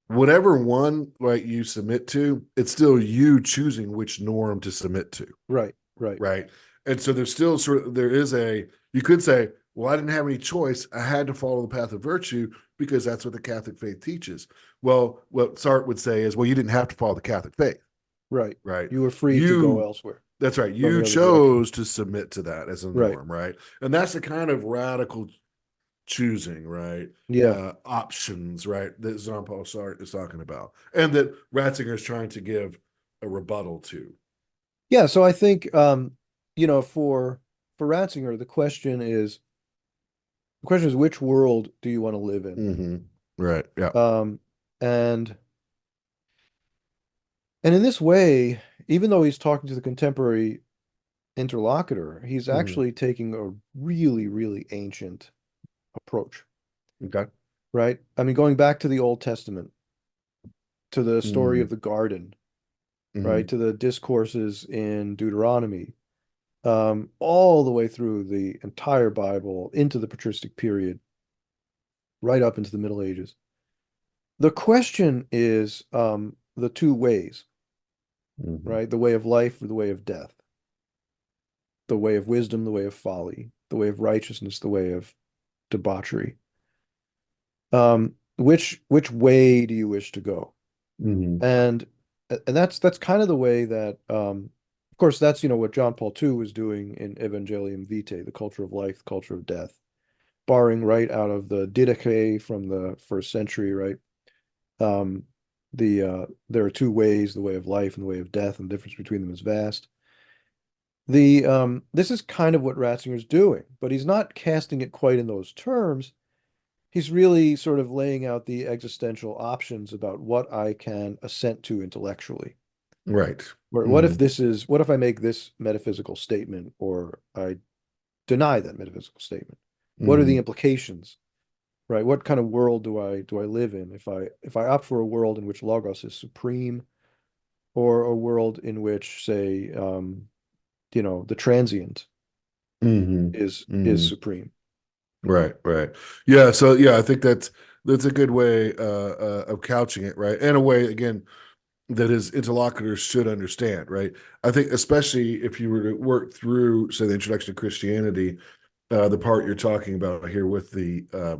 Whatever one, right, you submit to, it's still you choosing which norm to submit to. right, right, Right. And so there's still sort of, there is you could say, well, I didn't have any choice. I had to follow the path of virtue because that's what the Catholic faith teaches. Well, what Sartre would say is, well, you didn't have to follow the Catholic faith, right. right? You were free to go You, elsewhere, that's right. go in You the other direction. chose to submit to that as a Right. norm, right? And that's the kind of radical choosing, right? Yeah. Options, right? That Jean Paul Sartre is talking about, and that Ratzinger is trying to give a rebuttal to. Yeah. So I think, for Ratzinger, the question is, which world do you want to live in? Mm-hmm. Right. Yeah. Um, and and in this way, even though he's talking to the contemporary interlocutor, he's Mm-hmm. actually taking a really, really ancient approach, Okay. right? I mean, going back to the Old Testament, to the story Mm-hmm. of the garden, Mm-hmm. right? To the discourses in Deuteronomy, all the way through the entire Bible into the patristic period, right up into the Middle Ages. The question is the two ways, Mm-hmm. right? The way of life or the way of death, the way of wisdom, the way of folly, the way of righteousness, the way of debauchery. Which way do you wish to go? Mm-hmm. And that's kind of the way that of course that's what John Paul II was doing in Evangelium Vitae, the culture of life, the culture of death, borrowing right out of the Didache from the first century, right? Um, there are two ways, the way of life and the way of death, and the difference between them is vast. This is kind of what Ratzinger's doing, but he's not casting it quite in those terms. He's really sort of laying out the existential options about what I can assent to intellectually. Right. Or Mm-hmm. what if I make this metaphysical statement or I deny that metaphysical statement? What are the Mm-hmm. implications, right? What kind of world do I live in if I opt for a world in which logos is supreme, or a world in which, say, the transient Mm-hmm. is Mm-hmm. supreme. Right. Right. Yeah. So yeah, I think that's a good way of couching it, right? And a way again that his interlocutors should understand, right? I think especially if you were to work through, say, the introduction to Christianity, the part you're talking about here with uh,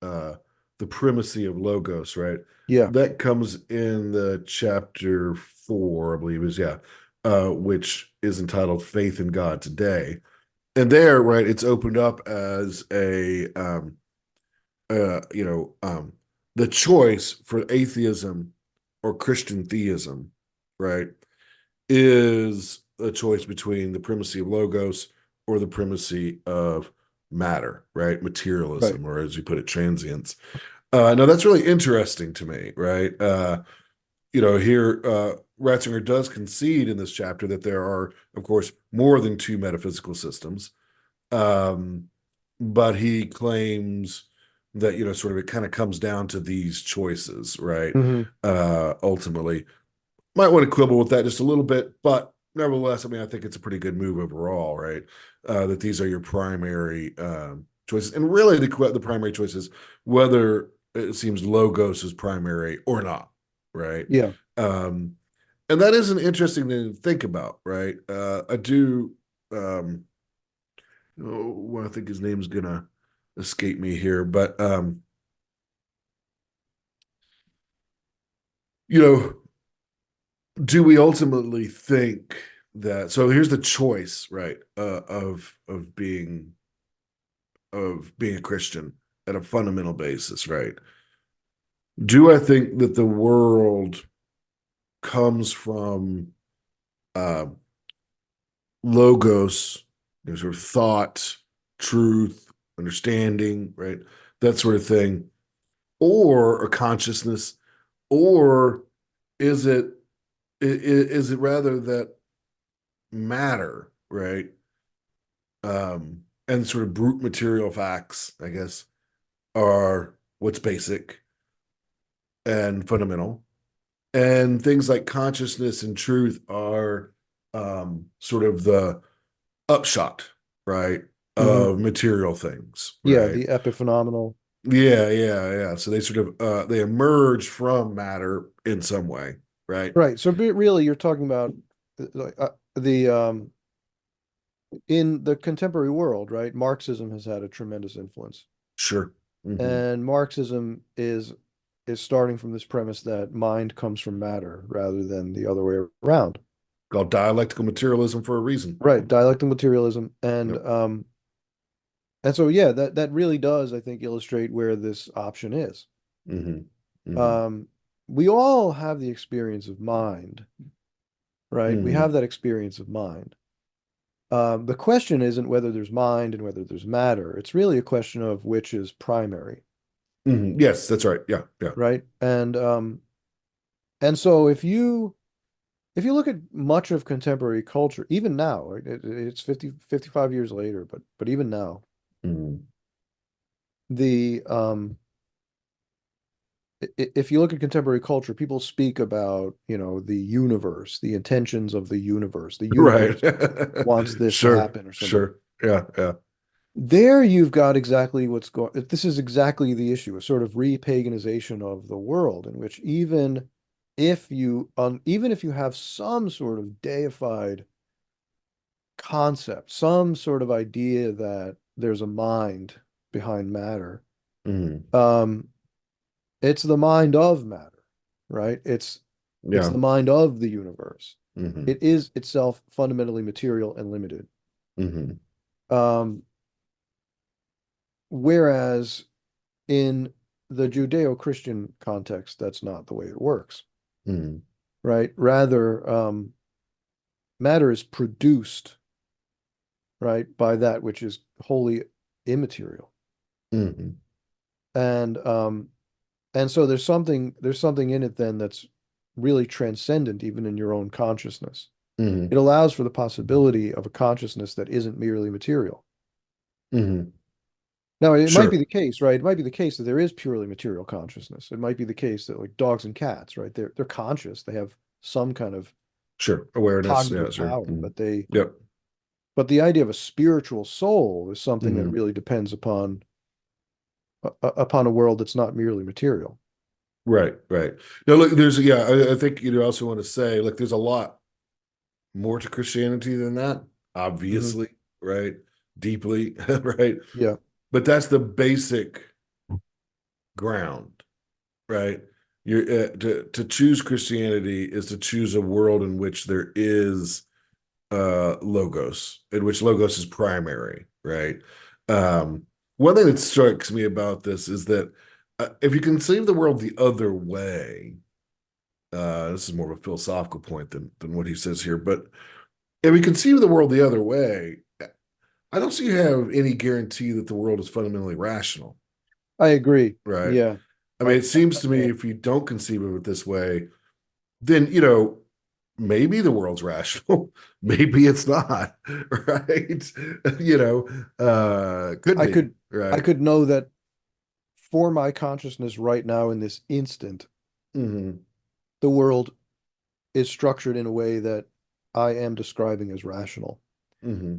the primacy of logos, right? Yeah, That comes in the chapter 4, I believe is, yeah, which is entitled "Faith in God Today." And there, right, it's opened up as uh, you know, um, the choice for atheism or Christian theism, right, is a choice between the primacy of logos or the primacy of matter, right? right. Materialism, or as you put it, transience. Now that's really interesting to me, right? Here Ratzinger does concede in this chapter that there are, of course, more than two metaphysical systems, um, but he claims that, sort of it kind of comes down to these choices, right? Hmm. Ultimately, might want to quibble with that just a little bit, but nevertheless, I mean, I think it's a pretty good move overall, right? That these are your primary choices, and really the primary choices, whether it seems logos is primary or not, right? Yeah. Um, and that is an interesting thing to think about, right? I do. Well, I think his name's gonna escape me here, but you know, do we ultimately think that? So here's the choice, right? Of being a Christian at a fundamental basis, right? Do I think that the world comes from uh, logos, sort of thought, truth, understanding, right? That sort of thing, or a consciousness, or is it is it rather that matter, right? And sort of brute material facts, I guess, are what's basic and fundamental, and things like consciousness and truth are sort of the upshot, right, Hmm. of material things, Yeah, right? the epiphenomenal. Yeah, yeah, yeah. So they sort of they emerge from matter in some way, right? Right. So really, you're talking about the in the contemporary world, right? Marxism has had a tremendous influence, Sure. Hmm. and Marxism is starting from this premise that mind comes from matter rather than the other way around. Called dialectical materialism for a reason. Right. Dialectical materialism, Yep. and so yeah, that really does, I think, illustrate where this option is. Hmm. Hmm. Um, we all have the experience of mind, right? We Hmm. have that experience of mind. The question isn't whether there's mind and whether there's matter. It's really a question of which is primary, Hmm. Yes, that's right. Yeah, yeah. right? And so if you look at much of contemporary culture, even now, right, it's 55 years later, but even now, Hmm. the if you look at contemporary culture, people speak about, the universe, the intentions of the universe. The Right. universe wants this to Sure, happen or something. sure. Yeah, yeah. There you've got exactly what's going. This is exactly the issue, a sort of repaganization of the world, in which even if you have some sort of deified concept, some sort of idea that there's a mind behind matter, Hmm. um, it's the mind of matter, right? It's Yeah. the mind of the universe. Hmm. It is itself fundamentally material and limited. Hmm. Um, whereas in the Judeo-Christian context, that's not the way it works, Hmm. right? Rather, matter is produced, right, by that which is wholly immaterial. Hmm. And so there's something in it then that's really transcendent even in your own consciousness. It Hmm. allows for the possibility of a consciousness that isn't merely material. Hmm. Now, it might be Sure, the case, right? It might be the case that there is purely material consciousness. It might be the case that like dogs and cats, right? They're conscious. They have some kind of sure. Awareness. Yeah, cognitive sure. power, Hmm. but Yep. the idea of a spiritual soul is something that Hmm. really depends upon a world that's not merely material. Right, right. Now, look, I think you also want to say, look, there's a lot more to Christianity than that, Hmm. obviously, right? Deeply, right? Yeah. But that's the basic ground, right? To choose Christianity is to choose a world in which there is logos, in which logos is primary, right? One thing that strikes me about this is that if you conceive the world the other way, this is more of a philosophical point than what he says here, but if we conceive the world the other way, I don't see you have any guarantee that the world is fundamentally rational, I agree. right? Yeah. I I, mean, it seems I to me can't. if you don't conceive of it this way, then maybe the world's rational, maybe it's not, right? Could I be, could I right? could know that for my consciousness right now in this instant, Mm-hmm. the world is structured in a way that I am describing as rational. Mm-hmm.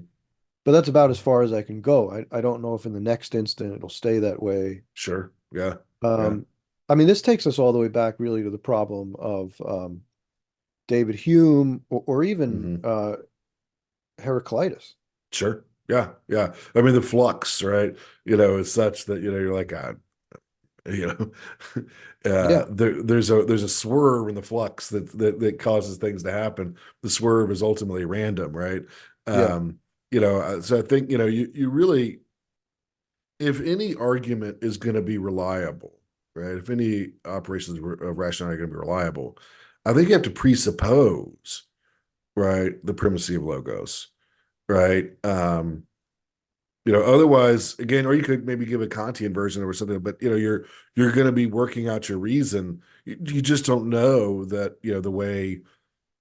But that's about as far as I can go. I don't know if in the next instant it'll stay that way. Sure. Yeah. Yeah. Um, I mean, this takes us all the way back really to the problem of David Hume or even Mm-hmm. Heraclitus. Sure. Yeah. Yeah. I mean, the flux, right? Is such that, you're like, God, you know, Yeah, there's a swerve in the flux that causes things to happen. The swerve is ultimately random, right? yeah, So I think, you really, if any argument is going to be reliable, right? If any operations of rationality are going to be reliable, I think you have to presuppose, right, the primacy of logos, right? Otherwise, again, or you could maybe give a Kantian version or something, but you're going to be working out your reason. You just don't know that the way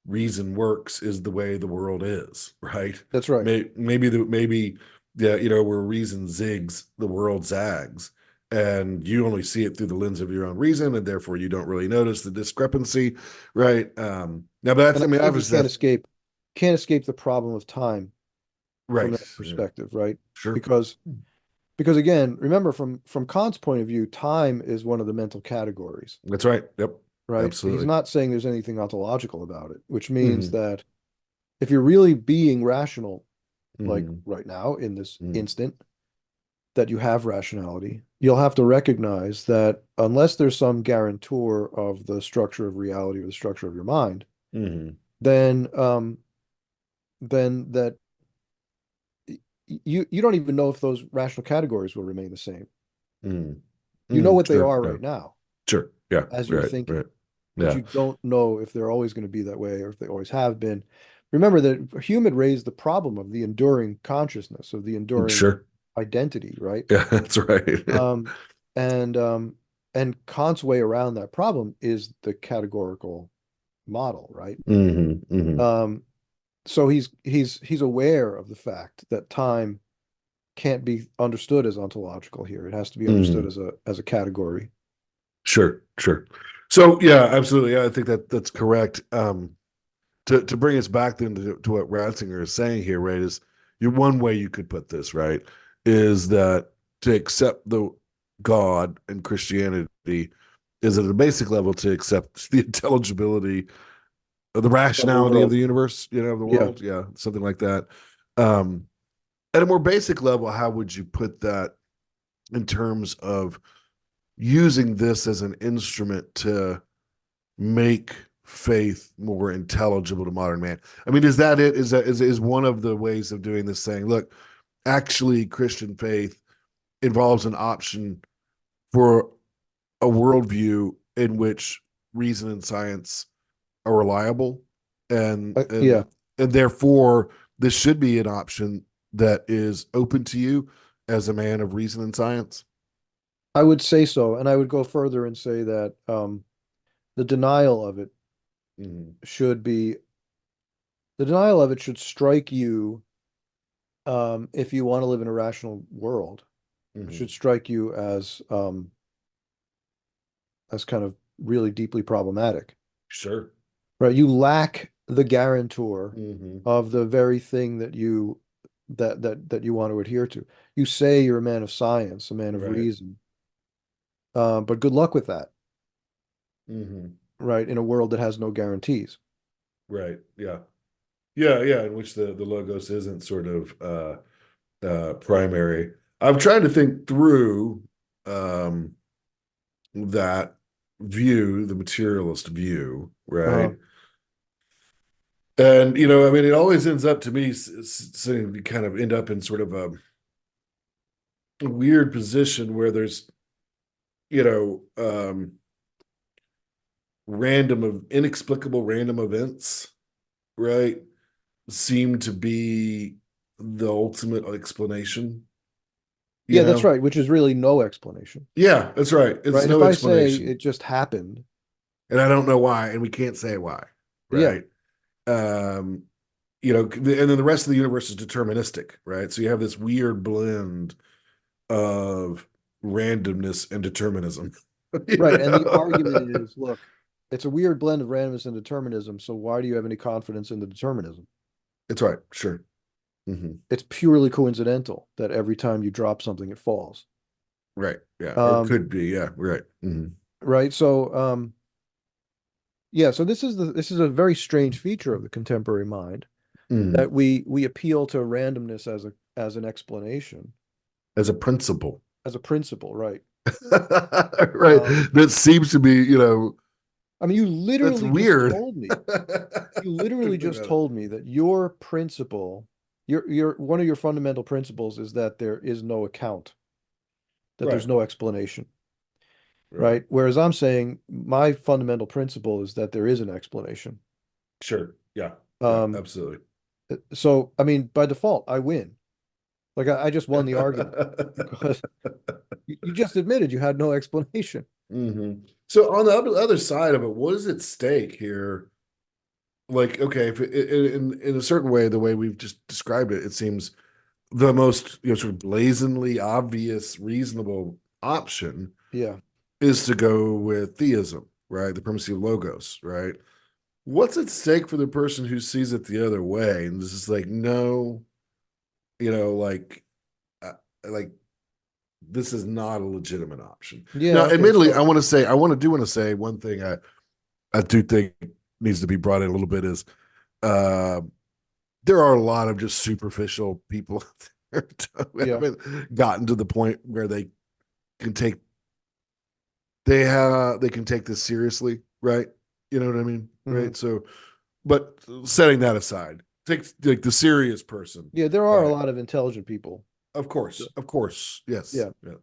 reason works is the way the world is, right? that's right. Maybe yeah, where reason zigs, the world zags, and you only see it through the lens of your own reason, and therefore you don't really notice the discrepancy, right? Now, but And that's, I I mean, think you obviously that's can't escape the problem of time from right. that Yeah, perspective, right? sure. Because again, remember from Kant's point of view, time is one of the mental categories, That's right. Yep. right? He's Absolutely. not saying there's anything ontological about it, which means Hmm. that if you're really being rational, like Hmm. right now in this Hmm. instant, that you have rationality, you'll have to recognize that unless there's some guarantor of the structure of reality or the structure of your mind, Hmm. then that you don't even know if those rational categories will remain the same. Hmm. You know Hmm. what they Sure. are Yeah. right now Sure. Yeah. as you're Right. thinking, Right. but Yeah. you don't know if they're always going to be that way or if they always have been. Remember that Hume had raised the problem of the enduring consciousness, of the enduring Sure. identity, right? Yeah. That's right. Um, and um, and Kant's way around that problem is the categorical model, right? Hmm. Hmm. Um, so he's aware of the fact that time can't be understood as ontological here. It has to be understood Hmm. as a category. Sure. Sure. So yeah, absolutely. Yeah, I think that's correct. To bring us back then to what Ratzinger is saying here, right, is one way you could put this, right, is that to accept the God and Christianity is at a basic level to accept the intelligibility of the Of the rationality of world. the universe, of the Yeah. world. Yeah, something like that. Um, at a more basic level, how would you put that in terms of using this as an instrument to make faith more intelligible to modern man? I mean, is that it? Is one of the ways of doing this saying, look, actually, Christian faith involves an option for a worldview in which reason and science are reliable, and Yeah, therefore this should be an option that is open to you as a man of reason and science. I would say so, and I would go further and say that the denial of it Mm-hmm. should be the denial of it should strike you, if you want to live in a rational world, Mm-hmm. should strike you as kind of really deeply problematic, Sure. right? You lack the guarantor Mm-hmm. of the very thing that you want to adhere to. You say you're a man of science, a man of Right. reason, but good luck with that, Mm-hmm. right? In a world that has no guarantees. Right. Yeah. Yeah. Yeah. In which the logos isn't sort of primary. I'm trying to think through um, that view, the materialist view, right? Uh, And I mean, it always ends up to me saying we kind of end up in sort of a weird position where there's you know random of inexplicable random events, right? Seem to be the ultimate explanation. You yeah, that's know? right, which is really no explanation, Yeah, that's right. It's right? If no I say explanation, it just happened, and I don't know why, and we can't say why, yeah, right? Um, and then the rest of the universe is deterministic, right? So you have this weird blend of randomness and determinism. Right. And the argument is, look, it's a weird blend of randomness and determinism. So why do you have any confidence in the determinism? It's right. Sure. Hmm. It's purely coincidental that every time you drop something, it falls. Right. Yeah. Or Um, could be. Yeah. Right. Hmm. right. So, yeah. So this is a very strange feature of the contemporary mind Mm. that we appeal to randomness as an explanation, As a principle. as a principle, right? Right. Um, That seems to be, I mean, that's weird. you literally Thinking just about it. told me that your principle, your one of your fundamental principles is that there is no account, that there's Right. no explanation, Right. right? Whereas I'm saying my fundamental principle is that there is an explanation. Sure. Yeah. Yeah. Um, Absolutely. so I mean, by default, I win. Like I just won the argument because you just admitted you had no explanation. Hmm. So on the other side of it, what is at stake here? Like, okay, if in a certain way, the way we've just described it, it seems the most sort of blazingly obvious, reasonable option Yeah. is to go with theism, right? The primacy of logos, right? What's at stake for the person who sees it the other way and this is like, no, like, uh, like this is not a legitimate option. Yeah. Now, Okay. admittedly, So I want to say one thing I do think needs to be brought in a little bit is uh, there are a lot of just superficial people out there who yeah. haven't gotten to the point where can take they can take this seriously, right? You know what I mean, Hmm. right? So, but setting that aside, take like the serious person, Yeah. There are a right? lot of intelligent people. Of course, yes, Yeah. yeah.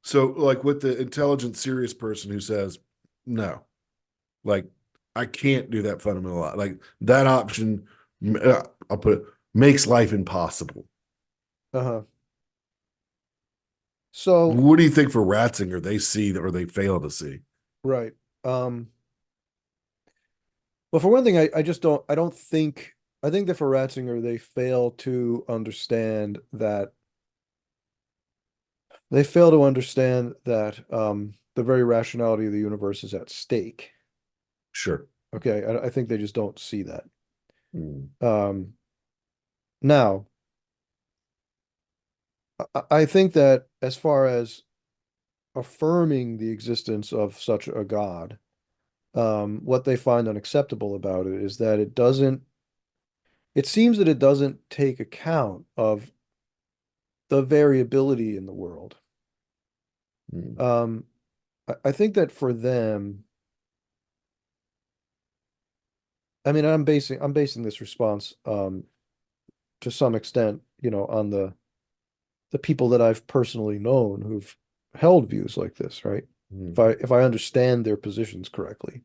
So, like with the intelligent, serious person who says, "No, like I can't do that fundamental, like that option." I'll put it makes life impossible. Uh-huh. So What do you think for Ratzinger they see or they fail to see? right. Um, well, for one thing, I don't think I think that for Ratzinger, they fail to understand that the very rationality of the universe is at stake. Sure. Okay, I think they just don't see that. Mm. Um, now, I think that as far as affirming the existence of such a God, what they find unacceptable about it is that it seems that it doesn't take account of the variability in the world. Mm. Um, I think that for them, I mean, I'm basing this response to some extent, on the people that I've personally known who've held views like this, right? Mm. If I understand their positions correctly.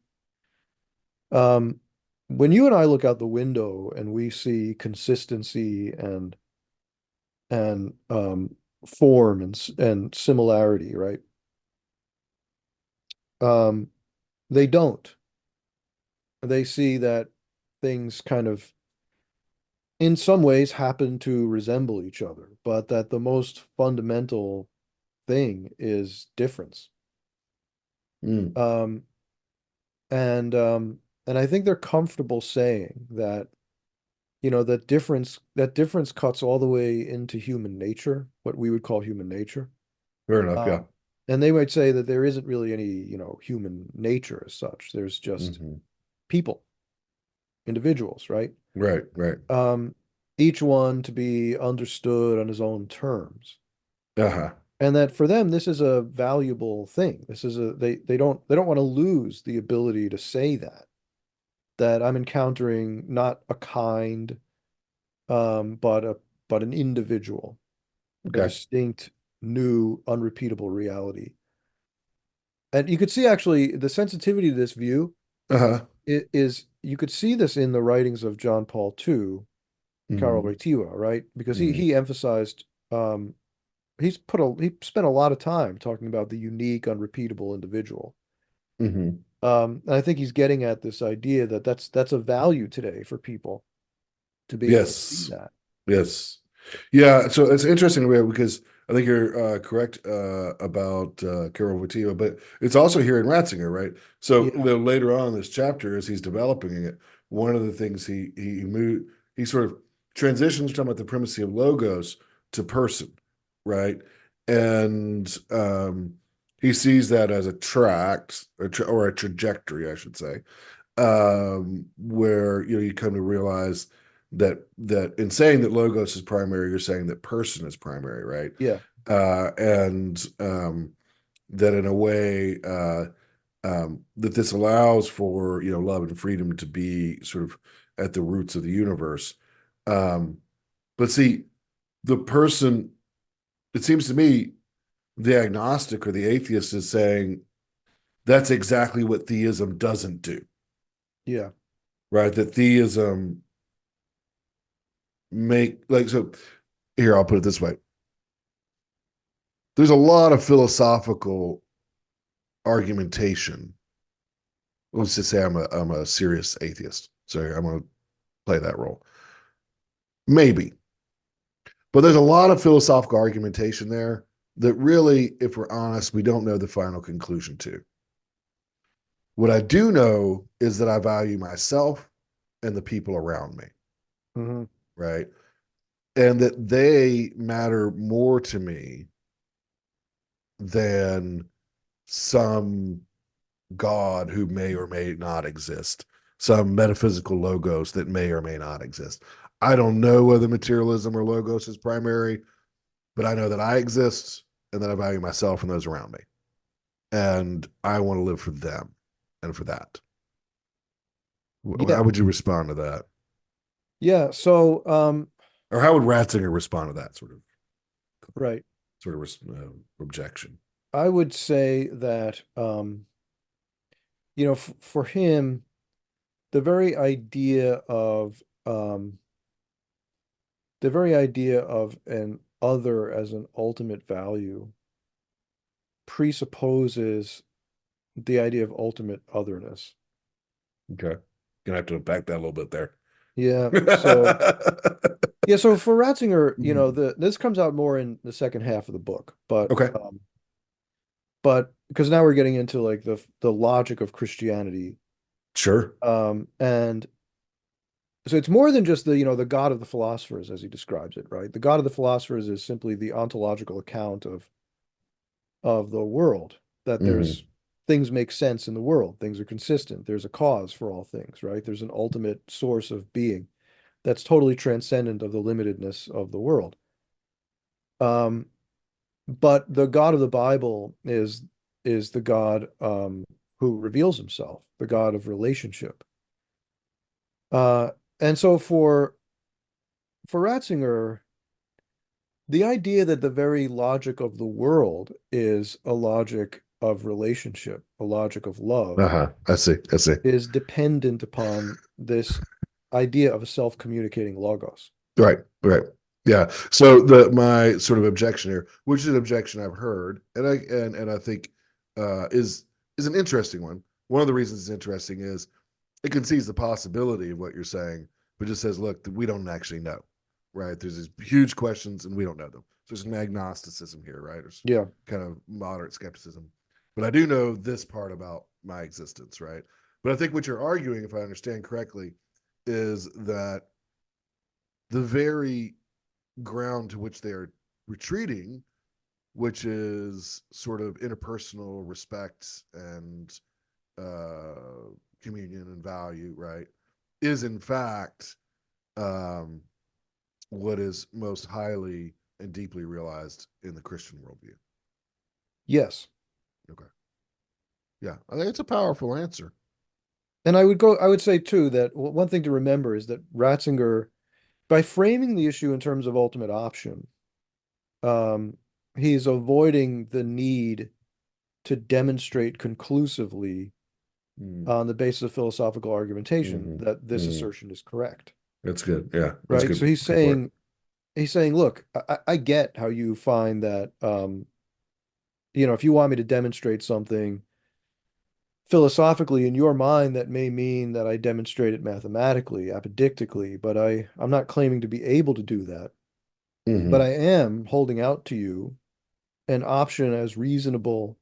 Um, when you and I look out the window and we see consistency and form and similarity, right? Um, they don't. They see that things kind of, in some ways, happen to resemble each other, but that the most fundamental thing is difference. Mm. Um, and I think they're comfortable saying that, that difference cuts all the way into human nature, what we would call human nature. Fair enough. Yeah. Um, and they might say that there isn't really any, human nature as such. There's just Hmm. people, individuals, right? Right. Right. Um, each one to be understood on his own terms. Uh-huh. And that for them, this is a valuable thing. This is they don't want to lose the ability to say that I'm encountering not a kind, but an individual, a Okay. distinct, new, unrepeatable reality. And you could see actually the sensitivity to this view Uh-huh. is you could see this in the writings of John Paul II, Karol Hmm. Wojtyła, right? Because he Hmm. he emphasized he spent a lot of time talking about the unique, unrepeatable individual. Hmm. And I think he's getting at this idea that that's a value today for people to be able to see Yes. that. Yes. Yeah. So it's interesting because I think you're correct about Carol Wojtyla, but it's also here in Ratzinger, right? So Yeah, later on in this chapter, as he's developing it, one of the things he sort of transitions from the primacy of logos to person, right? And he sees that as a tract or a trajectory, I should say, where you come to realize that in saying that logos is primary, you're saying that person is primary, right? yeah, And that in a way that this allows for love and freedom to be sort of at the roots of the universe. Um, but see, the person, it seems to me, the agnostic or the atheist is saying that's exactly what theism doesn't do, yeah, right? That theism make like so here, I'll put it this way. There's a lot of philosophical argumentation. Let's just say I'm a serious atheist. So I'm gonna play that role. Maybe. But there's a lot of philosophical argumentation there that really, if we're honest, we don't know the final conclusion to. What I do know is that I value myself and the people around me, hmm right? And that they matter more to me than some God who may or may not exist, some metaphysical logos that may or may not exist. I don't know whether materialism or logos is primary, but I know that I exist and that I value myself and those around me. And I want to live for them and for that. yeah, How would you respond to that? yeah. So, Or how would Ratzinger respond to that right. sort of objection? I would say that, for him, the very idea of an other as an ultimate value presupposes the idea of ultimate otherness. Okay. Gonna have to unpack that a little bit there. Yeah. So yeah, so for Ratzinger, Mhm. this comes out more in the second half of the book, but Okay. because now we're getting into like the logic of Christianity. Sure. And so it's more than just the God of the philosophers as he describes it, right? The God of the philosophers is simply the ontological account of the world, that Hmm. there's things make sense in the world, things are consistent, there's a cause for all things, right? There's an ultimate source of being that's totally transcendent of the limitedness of the world. Um, but the God of the Bible is the God who reveals himself, the God of relationship. Uh, and so for Ratzinger, the idea that the very logic of the world is a logic of relationship, a logic of love, Uh-huh. I see. I see. is dependent upon this idea of a self-communicating logos. Right. Right. Yeah. So my sort of objection here, which is an objection I've heard, and I think is an interesting one. One of the reasons it's interesting is it concedes the possibility of what you're saying, but just says, look, we don't actually know, right? There's these huge questions and we don't know them. So there's an agnosticism here, right? There's Yeah. kind of moderate skepticism. But I do know this part about my existence, right? But I think what you're arguing, if I understand correctly, is that the very ground to which they are retreating, which is sort of interpersonal respect and communion and value, right, is in fact um, what is most highly and deeply realized in the Christian worldview. Yes. Okay. Yeah, I think it's a powerful answer. And I would say too that one thing to remember is that Ratzinger, by framing the issue in terms of ultimate option, um, he's avoiding the need to demonstrate conclusively Mm, on the basis of philosophical argumentation mm, that this mm. assertion is correct, That's good. Yeah, that's right? So good. Good point. he's saying, look, I get how you find that, if you want me to demonstrate something philosophically in your mind, that may mean that I demonstrate it mathematically, apodictically, but I'm not claiming to be able to do that. But Hmm. I am holding out to you an option as reasonable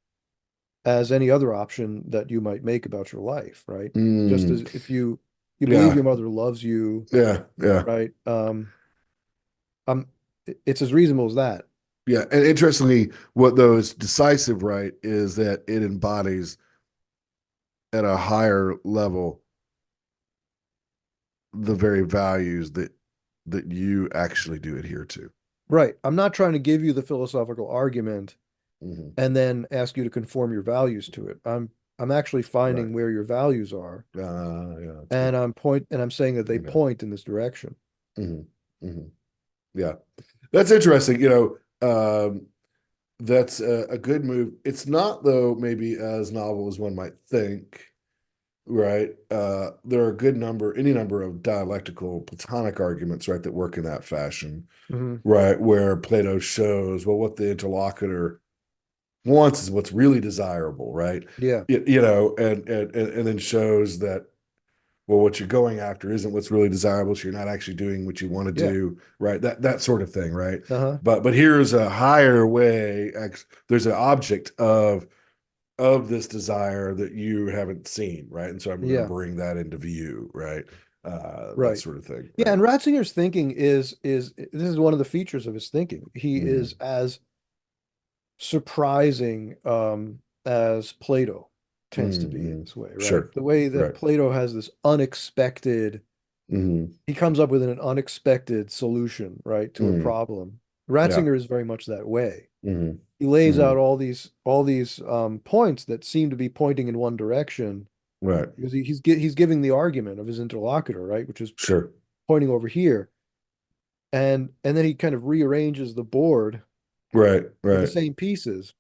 as any other option that you might make about your life, right? Just Mm, as if you believe yeah, your mother loves you, yeah, yeah, right? Um, it's as reasonable as that. yeah. And interestingly, what those decisive right is that it embodies at a higher level the very values that you actually do adhere to. Right. I'm not trying to give you the philosophical argument Hmm. and then ask you to conform your values to it. I'm actually Right. finding where your values are, Yeah, that's and good. I'm saying that they Okay. point in this direction. Hmm. Hmm. Yeah, that's interesting. That's a good move. It's not though maybe as novel as one might think. Right. There are a good number, any number of dialectical Platonic arguments, right, that work in that fashion, Hmm. right, where Plato shows, well, what the interlocutor wants is what's really desirable, right? Yeah. And then shows that, well, what you're going after isn't what's really desirable, so you're not actually doing what you want to Yeah. do, right? That sort of thing, right? Uh-huh. But here's a higher way. There's an object of this desire that you haven't seen, right? And so I'm going to Yeah. bring that into view, right? That Right. sort of thing, Yeah, right? and Ratzinger's thinking is this is one of the features of his thinking. He Mm-hmm. is as surprising as Plato tends to be in Mm-hmm. this way, right? Sure, The way that right. Plato has this unexpected, Mm-hmm. he comes up with an unexpected solution, right, to a Mm-hmm. problem. Yeah. Ratzinger is very much that way. Mm-hmm. He lays Mm-hmm. out all these points that seem to be pointing in one direction Right. because he's giving the argument of his interlocutor, right, which is Sure. pointing over here, and then he kind of rearranges the board Right. with the Right. same pieces,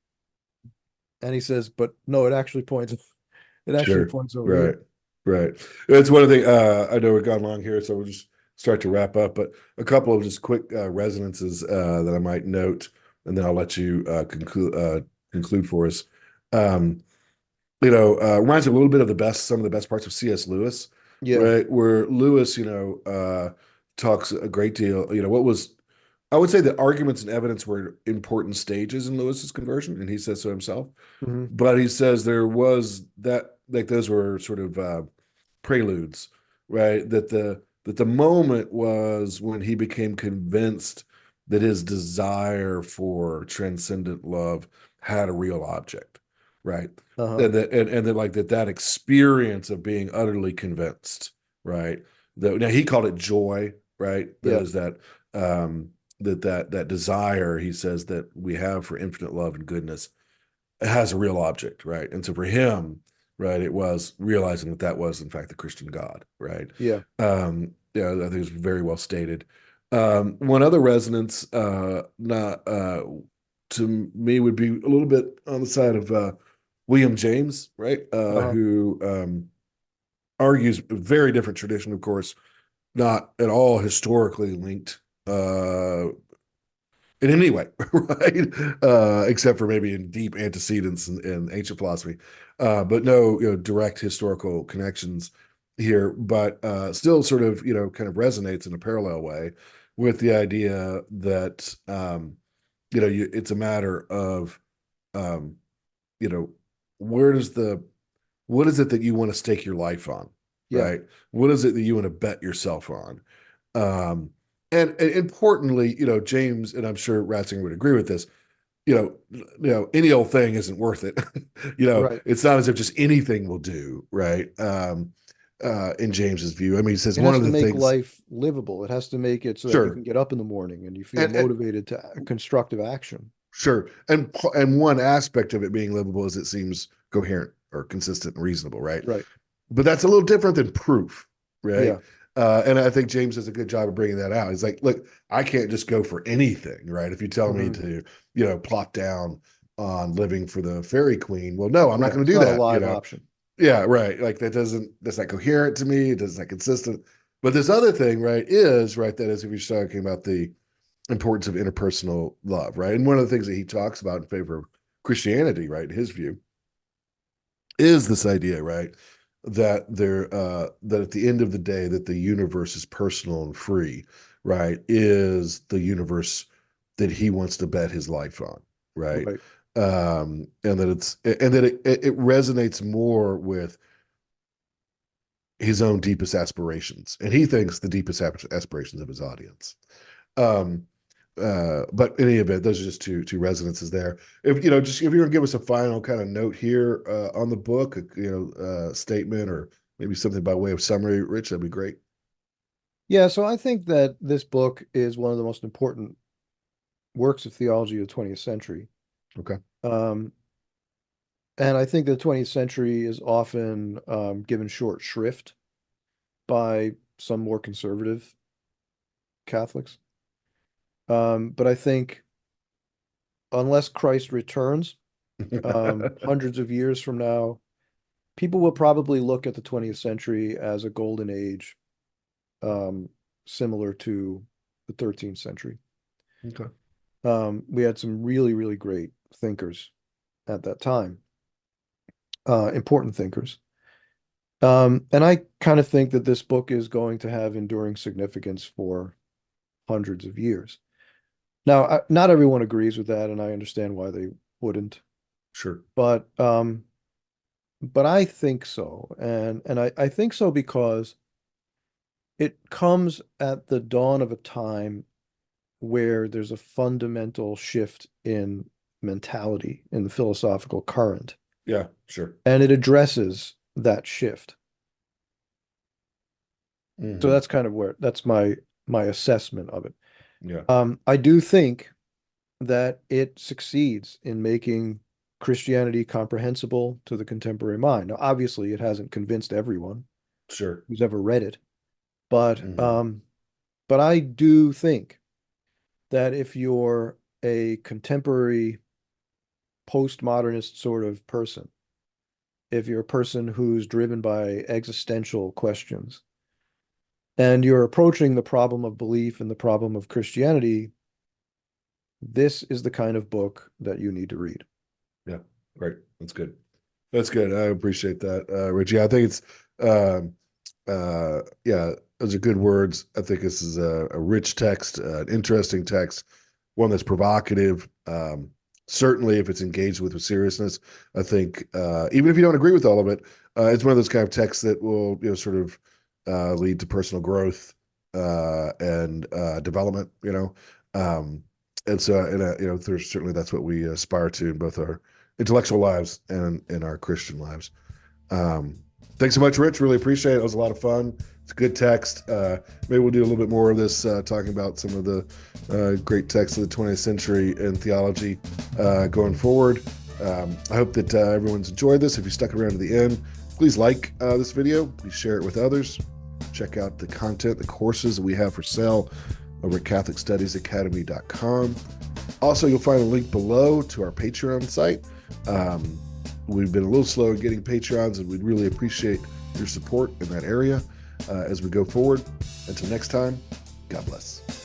and he says, "But no, it actually Sure. points over Right. here." Right. It's one of the I know we've gone long here, so we'll just start to wrap up, but a couple of just quick resonances that I might note, and then I'll let you conclude for us. Um, reminds me a little bit of some of the best parts of C.S. Lewis, Yeah. right? Where Lewis, talks a great deal. I would say that arguments and evidence were important stages in Lewis's conversion, and he says so himself. Hmm. But he says there was that, like those were sort of preludes, right? That the moment was when he became convinced that his desire for transcendent love had a real object, right? Uh-huh. And that like that experience of being utterly convinced, right? Now he called it joy, right? That Yeah. is that that desire, he says, that we have for infinite love and goodness has a real object, right? And so for him, right, it was realizing that was in fact the Christian God, right? Yeah. Yeah, I think it's very well stated. One other resonance, not to me, would be a little bit on the side of William James, right, Uh-huh. who argues a very different tradition, of course, not at all historically linked in any way, right? Except for maybe in deep antecedents in ancient philosophy, but no, direct historical connections here. But still, sort of, kind of resonates in a parallel way with the idea that it's a matter of um, you know, where does the what is it that you want to stake your life on, Yeah. right? What is it that you want to bet yourself on? And importantly, James, and I'm sure Ratzinger would agree with this, any old thing isn't worth it. Right. It's not as if just anything will do, right? In James's view. I mean, he says It one has of to the make things, life livable. It has to make it so that you can sure, get up in the morning and you feel and motivated to constructive action. sure, and one aspect of it being livable is it seems coherent or consistent and reasonable, right? Right. But that's a little different than proof, right? Yeah. And I think James does a good job of bringing that out. He's like, look, I can't just go for anything, right? If you tell me Hmm. to, plot down on living for the fairy queen, well, no, I'm not Yeah. going to It's do not a that, live option. Yeah, right. Like that's not coherent to me. It's not consistent. But this other thing, right, is right. That is, if you're talking about the importance of interpersonal love, right? And one of the things that he talks about in favor of Christianity, right, his view, is this idea, right, that at the end of the day, that the universe is personal and free, right, is the universe that he wants to bet his life on, right? Right. And that it resonates more with his own deepest aspirations, and he thinks the deepest aspirations of his audience. Um, but in any event, those are just two resonances there. If you know, just if you were to give us a final kind of note here on the book, statement or maybe something by way of summary, Rich, that'd be great. Yeah, so I think that this book is one of the most important works of theology of the 20th century. Okay. Um, and I think the 20th century is often given short shrift by some more conservative Catholics. But I think unless Christ returns, hundreds of years from now, people will probably look at the 20th century as a golden age, similar to the 13th century. Okay. We had some really, really great thinkers at that time, important thinkers. And I kind of think that this book is going to have enduring significance for hundreds of years. Now, not everyone agrees with that, and I understand why they wouldn't. Sure. But I think so, and I think so because it comes at the dawn of a time where there's a fundamental shift in mentality in the philosophical current, Yeah, sure. and it addresses that shift. So that's kind of where that's my assessment of it. Yeah. I do think that it succeeds in making Christianity comprehensible to the contemporary mind. Now, obviously, it hasn't convinced everyone Sure. who's ever read it, but Mhm. but I do think that if you're a contemporary postmodernist sort of person, if you're a person who's driven by existential questions, and you're approaching the problem of belief and the problem of Christianity, this is the kind of book that you need to read. Yeah. Great. That's good. That's good. I appreciate that, Richie. I think it's, um, yeah, those are good words. I think this is a rich text, an interesting text, one that's provocative. Certainly, if it's engaged with seriousness, I think even if you don't agree with all of it, it's one of those kind of texts that will, sort of lead to personal growth and development. And so, there's certainly that's what we aspire to in both our intellectual lives and in our Christian lives. Um, Thanks so much, Rich. Really appreciate it. It was a lot of fun. It's a good text. Maybe we'll do a little bit more of this, talking about some of the great texts of the 20th century in theology going forward. I hope that everyone's enjoyed this. If you stuck around to the end, please like this video. Please share it with others. Check out the content, the courses that we have for sale over at CatholicStudiesAcademy.com. Also, you'll find a link below to our Patreon site. We've been a little slow at getting Patreons, and we'd really appreciate your support in that area as we go forward. Until next time, God bless.